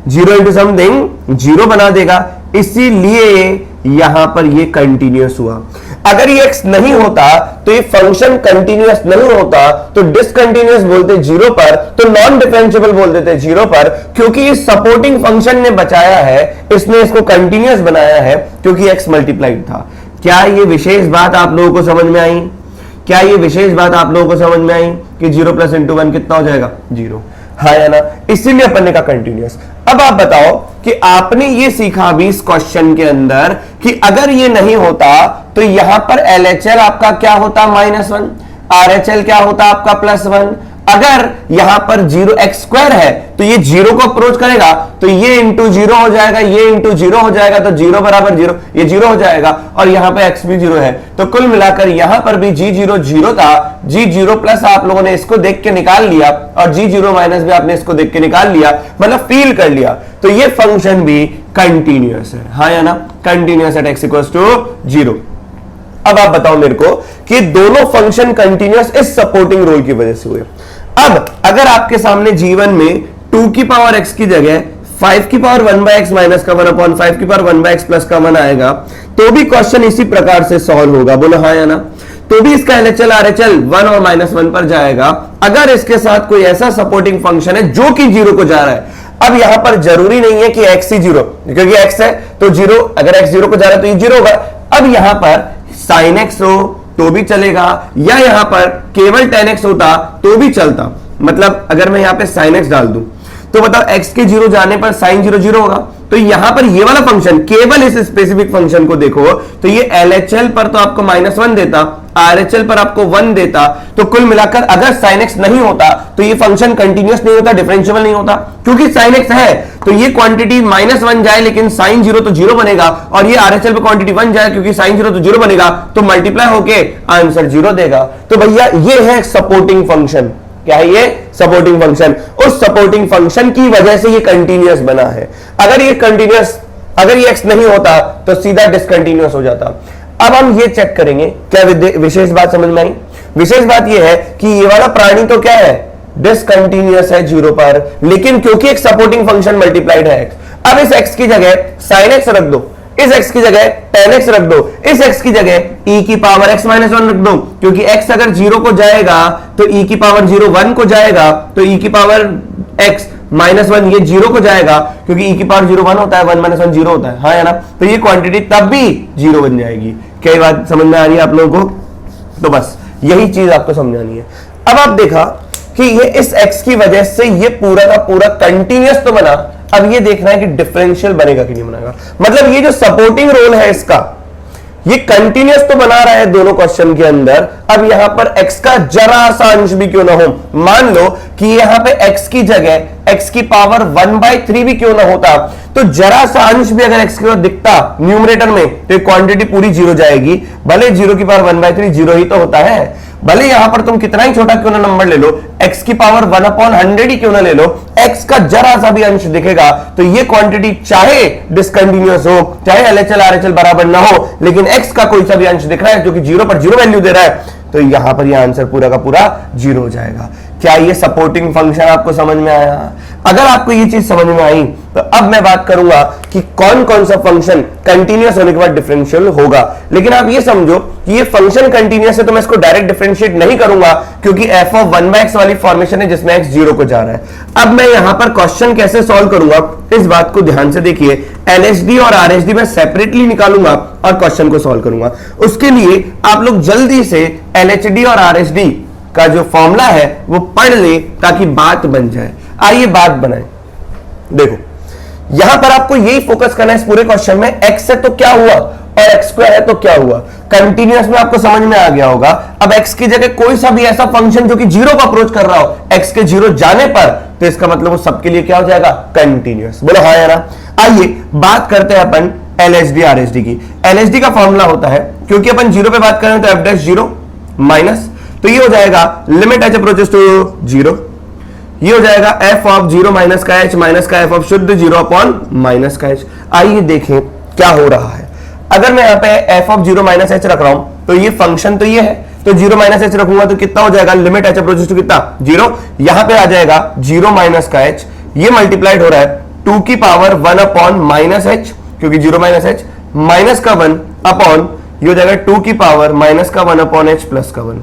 0 इंटू समथिंग 0 बना देगा, इसीलिए यहां पर ये कंटिन्यूअस हुआ। अगर ये x नहीं होता तो ये फंक्शन कंटिन्यूअस नहीं होता, तो डिसकंटिन्यूअस बोलते 0 पर, तो नॉन डिफरेंशिएबल बोल देते 0 पर, क्योंकि इस सपोर्टिंग फंक्शन ने बचाया है, इसने इसको कंटिन्यूअस बनाया है, क्योंकि x मल्टीप्लाइड था। क्या ये विशेष बात आप लोगों को समझ में आई? क्या ये विशेष बात आप लोगों को समझ में आई कि 0 प्लस इंटू 1 कितना हो जाएगा, 0, हाँ या ना? इसीलिए अपन ने कहा कंटिन्यूअस। अब आप बताओ कि आपने ये सीखा अभी इस क्वेश्चन के अंदर कि अगर ये नहीं होता तो यहां पर LHL आपका क्या होता, -1, RHL क्या होता आपका +1। अगर यहां पर 0x² है तो ये 0 को अप्रोच करेगा, तो ये इंटू 0 हो जाएगा, ये इंटू 0 हो जाएगा, तो 0 बराबर 0, ये 0 हो जाएगा, और यहां पे x भी 0 है, तो कुल मिलाकर यहां पर भी G0 0 था, G0 प्लस आप लोगों ने इसको देख के निकाल लिया, और G0 माइनस भी आपने इसको देख के निकाल लिया, मतलब फील कर लिया, तो ये फंक्शन भी कंटिन्यूअस है, हाँ या ना? Continuous at x equals to 0। अब आप बताओ मेरे को कि दोनों फंक्शन कंटिन्यूअस इस सपोर्टिंग रोल की वजह से हुए। अब अगर आपके सामने जीवन में 2 की पावर x की जगह 5 की पावर 1/x माइनस का 1 अपॉन 5 की पावर 1/x प्लस का 1 आएगा, तो भी क्वेश्चन इसी प्रकार से सॉल्व होगा, बोलो हाँ या ना? तो भी इसका LHL RHL 1 और -1 पर जाएगा, अगर इसके साथ कोई ऐसा सपोर्टिंग फंक्शन है जो कि 0 को जा रहा है। अब यहां पर जरूरी नहीं है कि x ही 0, क्योंकि x है तो 0, अगर x 0 को जा रहा है तो ये 0 होगा। अब यहां पर sin x हो तो भी चलेगा, या यहां पर केवल tan x होता तो भी चलता, मतलब अगर मैं यहां पे sin x डाल दूं तो बताओ x के 0 जाने पर sin 0 0 होगा, तो यहां पर ये वाला फंक्शन, केवल इस स्पेसिफिक फंक्शन को देखो तो ये LHL पर तो आपको -1 देता, RHL पर आपको 1 देता, तो कुल मिलाकर अगर sin x नहीं होता तो ये फंक्शन कंटिन्यूअस नहीं होता, डिफरेंशिएबल नहीं होता, क्योंकि sin x है तो ये क्वांटिटी -1 जाए लेकिन sin 0 तो 0 बनेगा, और ये RHL पे क्वांटिटी 1 जाए क्योंकि sin 0 तो 0 बनेगा, तो मल्टीप्लाई होके आंसर 0 देगा। तो भैया ये है सपोर्टिंग फंक्शन, क्या है ये? Supporting function. उस सपोर्टिंग फंक्शन की वजह से ये कंटिन्यूअस बना है। अगर ये कंटिन्यूअस, अगर ये x नहीं होता तो सीधा डिसकंटिन्यूअस हो जाता। अब हम ये चेक करेंगे, क्या विशेष बात समझ में आई? विशेष बात ये है कि ये वाला प्राणी तो क्या है, डिसकंटिन्यूअस है 0 पर, लेकिन क्योंकि एक सपोर्टिंग फंक्शन मल्टीप्लाइड है x, अब इस x की जगह sin x रख दो, इस x की जगह tan x रख दो, इस x की जगह e की पावर x -1 रख दो, क्योंकि x अगर 0 को जाएगा तो e की पावर 0 1 को जाएगा, तो e की पावर x -1 ये 0 को जाएगा, क्योंकि e की पावर 0 1 होता है, 1 -1 0 होता है, हाँ या ना? तो ये क्वांटिटी तब भी 0 बन जाएगी। क्या ये बात समझ में आ रही है आप लोगों को? तो बस यही चीज आपको समझानी है। अब आप देखा कि ये इस x की वजह से ये पूरा का पूरा कंटिन्यूअस तो बना, अब ये देखना है कि डिफरेंशियल बनेगा कि नहीं बनेगा। मतलब ये जो सपोर्टिंग रोल है इसका, ये कंटिन्यूअस तो बना रहा है दोनों क्वेश्चन के अंदर। अब यहां पर x का जरा सा अंश भी क्यों ना हो, मान लो कि यहां पे x की जगह x की पावर 1/3 भी क्यों ना होता, तो जरा सा अंश भी अगर x के बाद दिखता न्यूमरेटर में तो क्वांटिटी पूरी जीरो जाएगी। भले 0 की पावर 1/3 जीरो ही तो होता है, भले यहां पर तुम कितना ही छोटा क्यों ना नंबर ले लो, x की पावर 1/100 ही क्यों ना ले लो, x का जरा सा भी अंश दिखेगा तो ये क्वांटिटी चाहे डिसकंटिन्यूअस हो, चाहे LHL RHL बराबर ना हो, लेकिन x का कोई सा भी अंश दिख रहा है जो कि 0 पर 0 वैल्यू दे रहा है, तो यहां पर यह आंसर पूरा का पूरा 0 हो जाएगा। क्या ये सपोर्टिंग फंक्शन आपको समझ में आया? अगर आपको ये चीज समझ में आई तो अब मैं बात करूंगा कि कौन कौन सा फंक्शन कंटीन्यूअस होने के बाद डिफरेंशियल होगा। लेकिन आप ये समझो कि ये फंक्शन कंटीन्यूअस है तो मैं इसको डायरेक्ट डिफरेंशिएट नहीं करूंगा, क्योंकि f ऑफ 1/x वाली फॉर्मेशन है जिसमें x 0 को जा रहा है। अब मैं यहां पर क्वेश्चन कैसे सॉल्व करूंगा, इस बात को ध्यान से देखिए। LHD और RHD मैं सेपरेटली निकालूंगा और क्वेश्चन को सॉल्व करूंगा। उसके लिए आप लोग जल्दी से LHD और RHD का जो फॉर्मूला है वो पढ़ ले ताकि बात बन जाए। आइए बात बनाएं। देखो यहां पर आपको यही फोकस करना है इस पूरे क्वेश्चन में, x है तो क्या हुआ और x स्क्वायर है तो क्या हुआ। कंटीन्यूअस में आपको समझ में आ गया होगा। अब x की जगह कोई सा भी ऐसा फंक्शन जो कि 0 को अप्रोच कर रहा हो x के 0 जाने पर, तो इसका मतलब वो सबके लिए क्या हो जाएगा? कंटीन्यूअस। बोलो हाँ या ना। आइए बात करते हैं अपन LHD RHD की। LHD का फॉर्मूला होता है, क्योंकि अपन 0 पे बात करें तो f' 0 माइनस, तो ये हो जाएगा लिमिट h अप्रोचेस टू 0, ये हो जाएगा f ऑफ 0 माइनस का h माइनस का f ऑफ शुद्ध 0 अपॉन माइनस का h। आइए देखें क्या हो रहा है। अगर मैं यहां पे f ऑफ 0 माइनस h रख रहा हूं तो ये फंक्शन तो ये है, तो 0 माइनस h रखूंगा तो कितना हो जाएगा? लिमिट h अप्रोचेस टू कितना? 0। यहां पे आ जाएगा 0 माइनस का h, ये मल्टीप्लाइड हो रहा है 2 की पावर 1 अपॉन माइनस h, क्योंकि 0 माइनस h माइनस का 1 अपॉन ये हो जाएगा 2 की पावर माइनस का 1 अपॉन h प्लस का 1।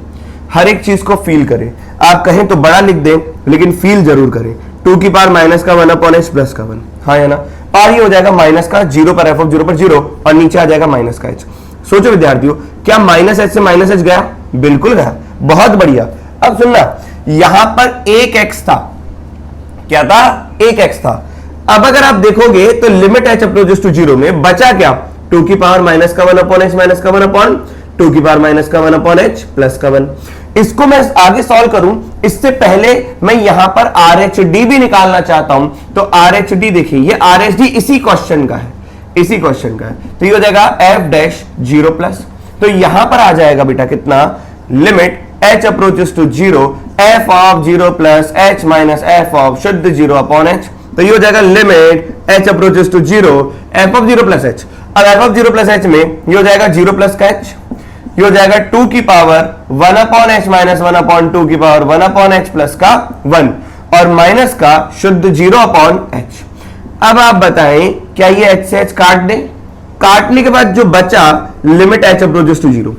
हर एक चीज को फील करें, आप कहें तो बड़ा लिख दें लेकिन फील जरूर करें। 2 की पावर माइनस का 1 अपॉन h प्लस का 1, हाँ या ना। और ये हो जाएगा माइनस का 0 पर f ऑफ 0 पर 0 और नीचे आ जाएगा माइनस का h। सोचो विद्यार्थियों, क्या माइनस h से माइनस h गया? बिल्कुल गया, बहुत बढ़िया। अब सुनना, यहां पर एक x था, क्या था? एक x था। अब अगर आप देखोगे तो लिमिट h अप्रोचेस टू 0 में बचा क्या? 2 की पावर माइनस का 1 अपॉन h माइनस का 1 अपॉन 2 की पावर माइनस का 1 अपॉन h प्लस का 1। इसको मैं आगे सॉल्व करूं इससे पहले मैं यहां पर RHD भी निकालना चाहता हूं, तो RHD देखिए, ये RHD इसी क्वेश्चन का है, इसी क्वेश्चन का है। तो ये हो जाएगा f' 0 प्लस, तो यहां पर आ जाएगा बेटा कितना? Limit h approaches to 0 f of 0 plus h minus f of शुद्ध 0 अपॉन h। तो ये हो जाएगा limit h approaches to 0 f of 0 plus h। अब f ऑफ 0 प्लस h में ये हो जाएगा 0 प्लस का h, ये हो जाएगा 2 की power 1 upon h minus 1 upon 2 की पावर 1 अपॉन h प्लस का 1 और माइनस का शुद्ध 0 अपॉन h। अब आप बताएं क्या ये h से h काट दें? काटने के बाद जो बचा लिमिट h अप्रोचेस टू 0,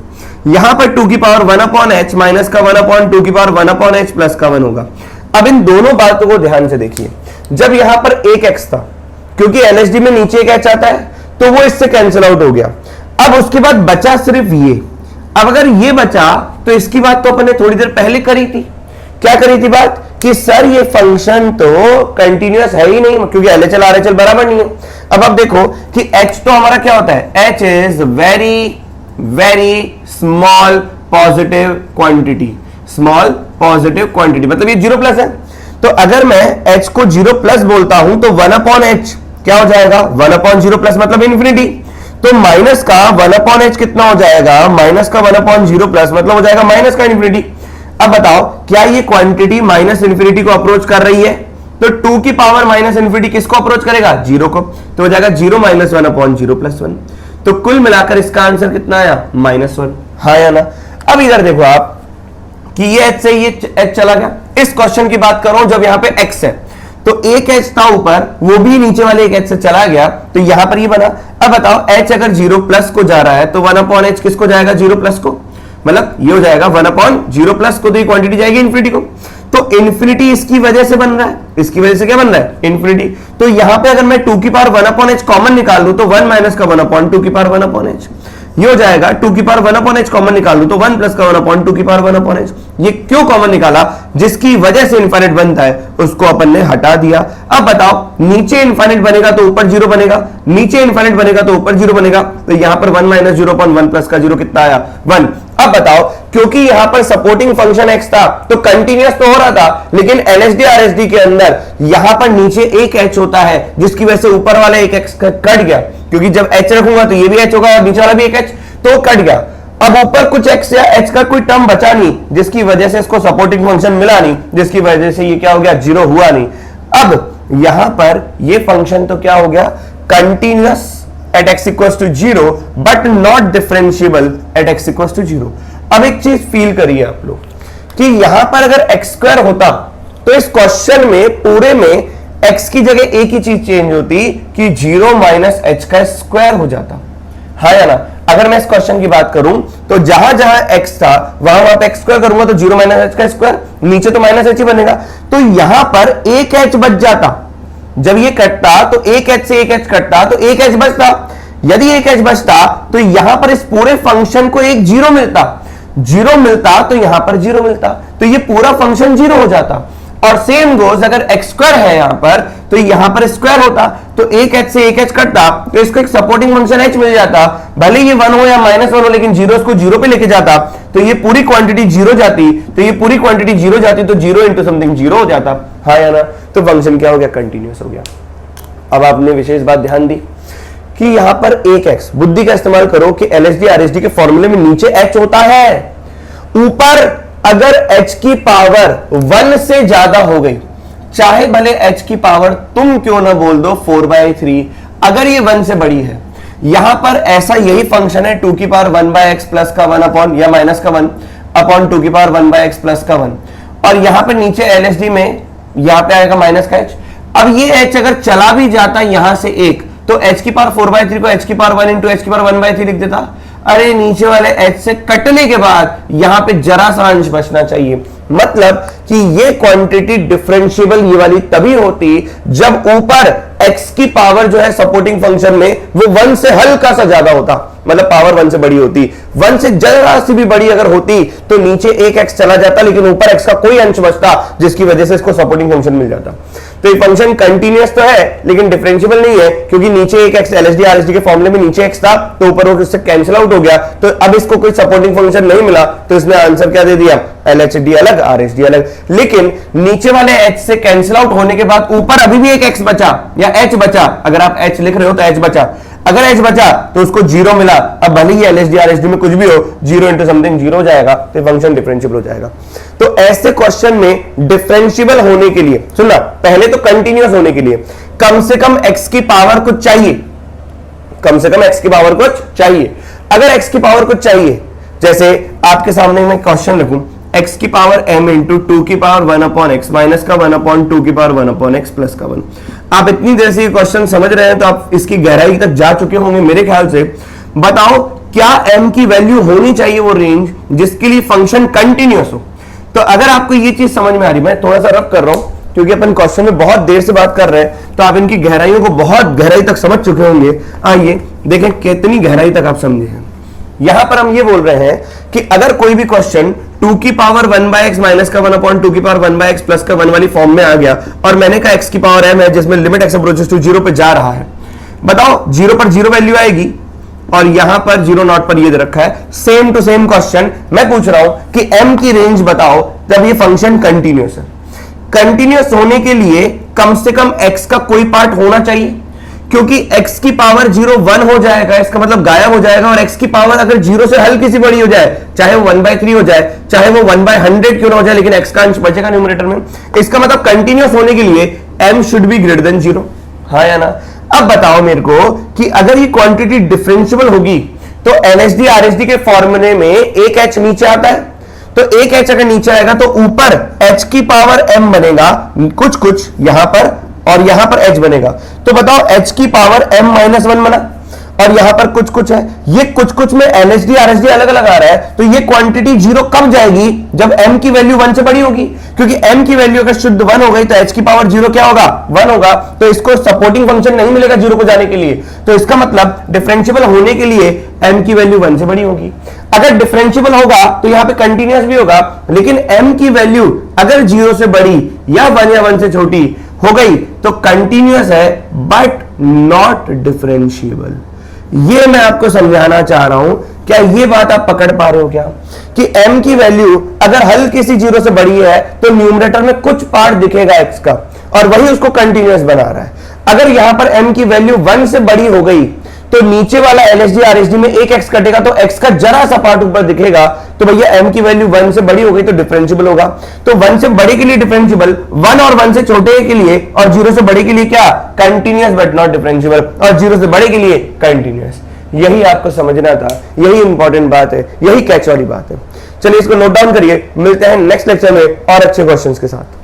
यहां पर 2 की पावर 1 अपॉन h माइनस का 1 अपॉन 2 की पावर 1 अपॉन h प्लस का 1 होगा। अब इन दोनों बातों को ध्यान से देखिए। जब यहां पर एक x था, क्योंकि LHD में नीचे एक h आता है तो वो इससे कैंसिल आउट हो गया। अब उसके बाद बचा सिर्फ ये। अब अगर ये बचा तो इसकी बात तो अपने थोड़ी देर पहले करी थी। क्या करी थी बात? कि सर ये फंक्शन तो कंटीन्यूअस है ही नहीं, क्योंकि LHL RHL बराबर नहीं है। अब आप देखो कि h तो हमारा क्या होता है? h is very very small positive quantity, small positive quantity, मतलब ये 0 प्लस है। तो अगर मैं h को 0 प्लस बोलता हूं तो 1 अपॉन h क्या हो जाएगा? 1 अपॉन 0 प्लस मतलब इंफिनिटी। तो माइनस का 1 अपॉन h कितना हो जाएगा? माइनस का 1 अपॉन 0 प्लस मतलब हो जाएगा माइनस का इंफिनिटी। अब बताओ क्या ये क्वांटिटी माइनस इंफिनिटी को अप्रोच कर रही है? तो 2 की पावर माइनस इंफिनिटी किसको अप्रोच करेगा? 0 को, तो हो जाएगा 0 माइनस 1 अपॉन 0 प्लस 1। तो कुल मिलाकर इसका आंसर कितना आया? -1, हाँ या ना। अब इधर देखो आप कि ये h से ये h चला गया। इस क्वेश्चन की बात कर रहा हूं जब यहां पे x है, तो एक h था ऊपर, वो भी नीचे वाले एक h से चला गया, तो यहां पर ये बना। अब बताओ h अगर 0 प्लस को जा रहा है तो 1 अपॉन h किसको जाएगा? 0 प्लस को, मतलब ये हो जाएगा 1 अपॉन 0 प्लस को, तो ये क्वांटिटी जाएगी इन्फिनिटी को। तो इन्फिनिटी इसकी वजह से बन रहा है, इसकी वजह से क्या बन रहा है? इन्फिनिटी। तो यहां पे अगर मैं 2 की पावर 1 अपॉन h कॉमन निकाल लूं तो 1 माइनस का 1 अपॉन 2 की पावर 1 अपॉन h, ये हो जाएगा 2 की पावर 1 अपॉन एच कॉमन निकाल दो तो 1 प्लस का 1 अपॉन 2 की पावर 1 अपॉन एच। ये क्यों कॉमन निकाला? जिसकी वजह से इनफाइनाइट बनता है उसको अपन ने हटा दिया। अब बताओ नीचे इनफाइनाइट बनेगा तो ऊपर जीरो बनेगा, नीचे इनफाइनाइट बनेगा तो ऊपर जीरो बनेगा, तो यहां पर 1 माइनस 0 अपॉन 1 प्लस का 0 कितना आया? 1। अब बताओ क्योंकि यहां पर सपोर्टिंग फंक्शन x था तो कंटीन्यूअस तो हो रहा था, लेकिन LHD RHD के अंदर यहां पर नीचे एक h होता है जिसकी वजह से ऊपर वाला एक x कट गया, क्योंकि जब h रखूंगा तो ये भी h होगा और नीचे वाला भी एक h, तो कट गया। अब ऊपर कुछ x या h का कोई टर्म बचा नहीं जिसकी वजह से इसको सपोर्टिंग फंक्शन मिला नहीं, जिसकी वजह से ये क्या हो गया? जीरो हुआ नहीं। अब यहां पर ये फंक्शन तो क्या हो गया? Continuous at x equals to 0 but not differentiable at x equals to 0। अब एक चीज फील करिए आप लोग कि यहां पर अगर x स्क्वायर होता तो इस क्वेश्चन में पूरे में x की जगह एक ही चीज चेंज होती कि 0 माइनस h का स्क्वायर हो जाता, हाँ या ना? अगर मैं इस क्वेश्चन की बात करूं तो जहां जहां x था वहां पे x स्क्वायर करूंगा तो 0 माइनस h का स्क्वायर, नीचे तो माइनस h ही बनेगा, तो यहां पर एक h बच जाता। जब ये कटता तो एक h से एक h कटता तो एक h बचता। यदि एक h बचता तो यहां पर इस पूरे फंक्शन को एक जीरो मिलता, जीरो मिलता तो यहां पर जीरो मिलता, तो ये पूरा फंक्शन जीरो हो जाता। और सेम गोज अगर x स्क्वायर है यहां पर तो यहां पर स्क्वायर होता तो एक h से एक h कटता तो इसको एक सपोर्टिंग फंक्शन h मिल जाता, भले ये 1 हो या -1 हो, लेकिन जीरो इसको जीरो पे लेके जाता तो ये पूरी क्वांटिटी जीरो जाती, तो ये पूरी क्वांटिटी जीरो जाती तो जीरो इंटू समथिंग जीरो हो जाता, हाँ या ना? तो फंक्शन क्या हो गया? कंटिन्यूअस हो गया। अब आपने विशेष बात ध्यान दी कि यहां पर एक x, बुद्धि का इस्तेमाल करो कि LHD RHD के फॉर्मूले में नीचे h होता है, ऊपर अगर h की पावर 1 से ज्यादा हो गई, चाहे भले h की पावर तुम क्यों ना बोल दो 4/3, अगर ये 1 से बड़ी है, यहां पर ऐसा यही फंक्शन है 2 की पावर 1/x प्लस का 1 अपॉन या माइनस का 1 अपॉन 2 की पावर 1/x प्लस का 1, और यहां पर नीचे LHD में यहां पे आएगा माइनस का h। अब ये h अगर चला भी जाता यहां से एक, तो h की पावर 4/3 को h की पावर 1 इंटू h की पावर 1/3 लिख देता। अरे नीचे वाले h से कटने के बाद यहां पे जरा सा अंश बचना चाहिए, मतलब कि ये क्वांटिटी डिफरेंशिएबल ये वाली तभी होती जब ऊपर x की पावर जो है सपोर्टिंग फंक्शन में वो 1 से हल्का सा ज्यादा होता, मतलब पावर 1 से बड़ी होती। 1 से जरा सी भी बड़ी अगर होती तो नीचे एक x चला जाता, लेकिन ऊपर x का कोई अंश बचता जिसकी वजह से इसको सपोर्टिंग फंक्शन मिल जाता। तो ये फंक्शन कंटीन्यूअस तो है लेकिन डिफरेंशिएबल नहीं है, क्योंकि नीचे एक x LHD RHD के फॉर्मूले में नीचे x था तो ऊपर वो उससे कैंसिल आउट हो गया, तो अब इसको कोई सपोर्टिंग फंक्शन नहीं मिला तो इसने आंसर क्या दे दिया? LHD अलग RHD अलग। लेकिन नीचे वाले h से कैंसिल आउट होने के बाद ऊपर अभी भी एक x बचा या h बचा, अगर आप h लिख रहे हो तो h बचा, अगर h बचा तो उसको जीरो मिला। अब भले ही LHD RHD में कुछ भी हो, जीरो इंटू समथिंग जीरो हो जाएगा तो फंक्शन डिफरेंशिएबल हो जाएगा। तो ऐसे क्वेश्चन में डिफरेंशिएबल होने के लिए सुनना, पहले तो कंटीन्यूअस होने के लिए कम से कम x की पावर कुछ चाहिए, कम से कम x की पावर कुछ चाहिए। अगर x की पावर कुछ चाहिए, जैसे आपके सामने मैं क्वेश्चन रखूं x की पावर m इंटू 2 की पावर 1 अपॉन x माइनस का 1 अपॉन 2 की पावर 1 अपॉन x प्लस का 1। आप इतनी देर से ये क्वेश्चन समझ रहे हैं तो आप इसकी गहराई तक जा चुके होंगे मेरे ख्याल से। बताओ क्या m की वैल्यू होनी चाहिए वो रेंज जिसके लिए फंक्शन कंटिन्यूअस हो। तो अगर आपको ये चीज समझ में आ रही, मैं थोड़ा सा रफ कर रहा हूं क्योंकि अपन क्वेश्चन में बहुत देर से बात कर रहे हैं तो आप इनकी गहराइयों को बहुत गहराई तक समझ चुके होंगे। आइए देखें कितनी गहराई तक आप समझे हैं। यहां पर हम ये बोल रहे हैं कि अगर कोई भी क्वेश्चन 2 की पावर 1/x माइनस का 1 अपॉन 2 की पावर 1/x प्लस का 1 वाली फॉर्म में आ गया और मैंने कहा x की पावर m है जिसमें लिमिट x अप्रोचेस टू 0 पे जा रहा है, बताओ 0 पर 0 वैल्यू आएगी और यहां पर 0 नॉट पर ये दे रखा है। सेम टू सेम क्वेश्चन मैं पूछ रहा हूं कि m की रेंज बताओ जब ये फंक्शन कंटिन्यूअस है। कंटिन्यूअस होने के लिए कम से कम x का कोई पार्ट होना चाहिए, क्योंकि x की पावर 0 1 हो जाएगा, इसका मतलब गायब हो जाएगा, और x की पावर अगर 0 से हल्की सी बड़ी हो जाए, चाहे वो 1/3 हो जाए, चाहे वो 1/100 क्यों ना हो जाए, लेकिन x का अंश बचेगा न्यूमरेटर में। इसका मतलब कंटिन्यूअस होने के लिए m should be greater than 0, हाँ या ना? अब बताओ मेरे को कि अगर ये क्वांटिटी डिफरेंशिएबल होगी तो LHD RHD के फॉर्मूले में एक h नीचे आता है, तो एक h अगर नीचे आएगा तो ऊपर h की पावर m बनेगा कुछ कुछ यहां पर और यहां पर h बनेगा। तो बताओ h की पावर m -1 बना और यहां पर कुछ कुछ है, ये कुछ कुछ में LHD RHD अलग अलग आ रहा है, तो ये क्वांटिटी जीरो कब जाएगी, जब m की वैल्यू 1 से बड़ी होगी, क्योंकि m की वैल्यू अगर शुद्ध 1 हो गई तो h की पावर जीरो क्या होगा, 1 होगा, तो इसको सपोर्टिंग फंक्शन नहीं मिलेगा जीरो को जाने के लिए, तो इसका मतलब डिफरेंशिएबल होने के लिए m की वैल्यू 1 से बड़ी होगी। अगर डिफरेंशिएबल होगा तो यहां पे कंटीन्यूअस भी होगा, लेकिन m की वैल्यू अगर जीरो से बड़ी या 1 या 1 से छोटी हो गई तो कंटीन्यूअस है बट नॉट डिफरेंशिएबल। ये मैं आपको समझाना चाह रहा हूं, क्या ये बात आप पकड़ पा रहे हो क्या, कि m की वैल्यू अगर हल्की सी जीरो से बड़ी है तो न्यूमरेटर में कुछ पार्ट दिखेगा x का, और वही उसको कंटीन्यूअस बना रहा है। अगर यहां पर m की वैल्यू 1 से बड़ी हो गई तो नीचे वाला LHD RHD में एक x कटेगा तो x का जरा सा पार्ट ऊपर दिखेगा, तो भैया m की वैल्यू 1 से बड़ी हो गई तो डिफरेंशिएबल होगा। तो 1 से बड़े के लिए डिफरेंशिएबल, 1 और 1 से छोटे के लिए और 0 से बड़े के लिए क्या, कंटीन्यूअस बट नॉट डिफरेंशिएबल, और 0 से बड़े के लिए कंटीन्यूअस। यही आपको समझना था, यही इंपॉर्टेंट बात है, यही कैच वाली बात है। चलिए इसको नोट डाउन करिए, मिलते हैं नेक्स्ट लेक्चर में और अच्छे क्वेश्चंस के साथ।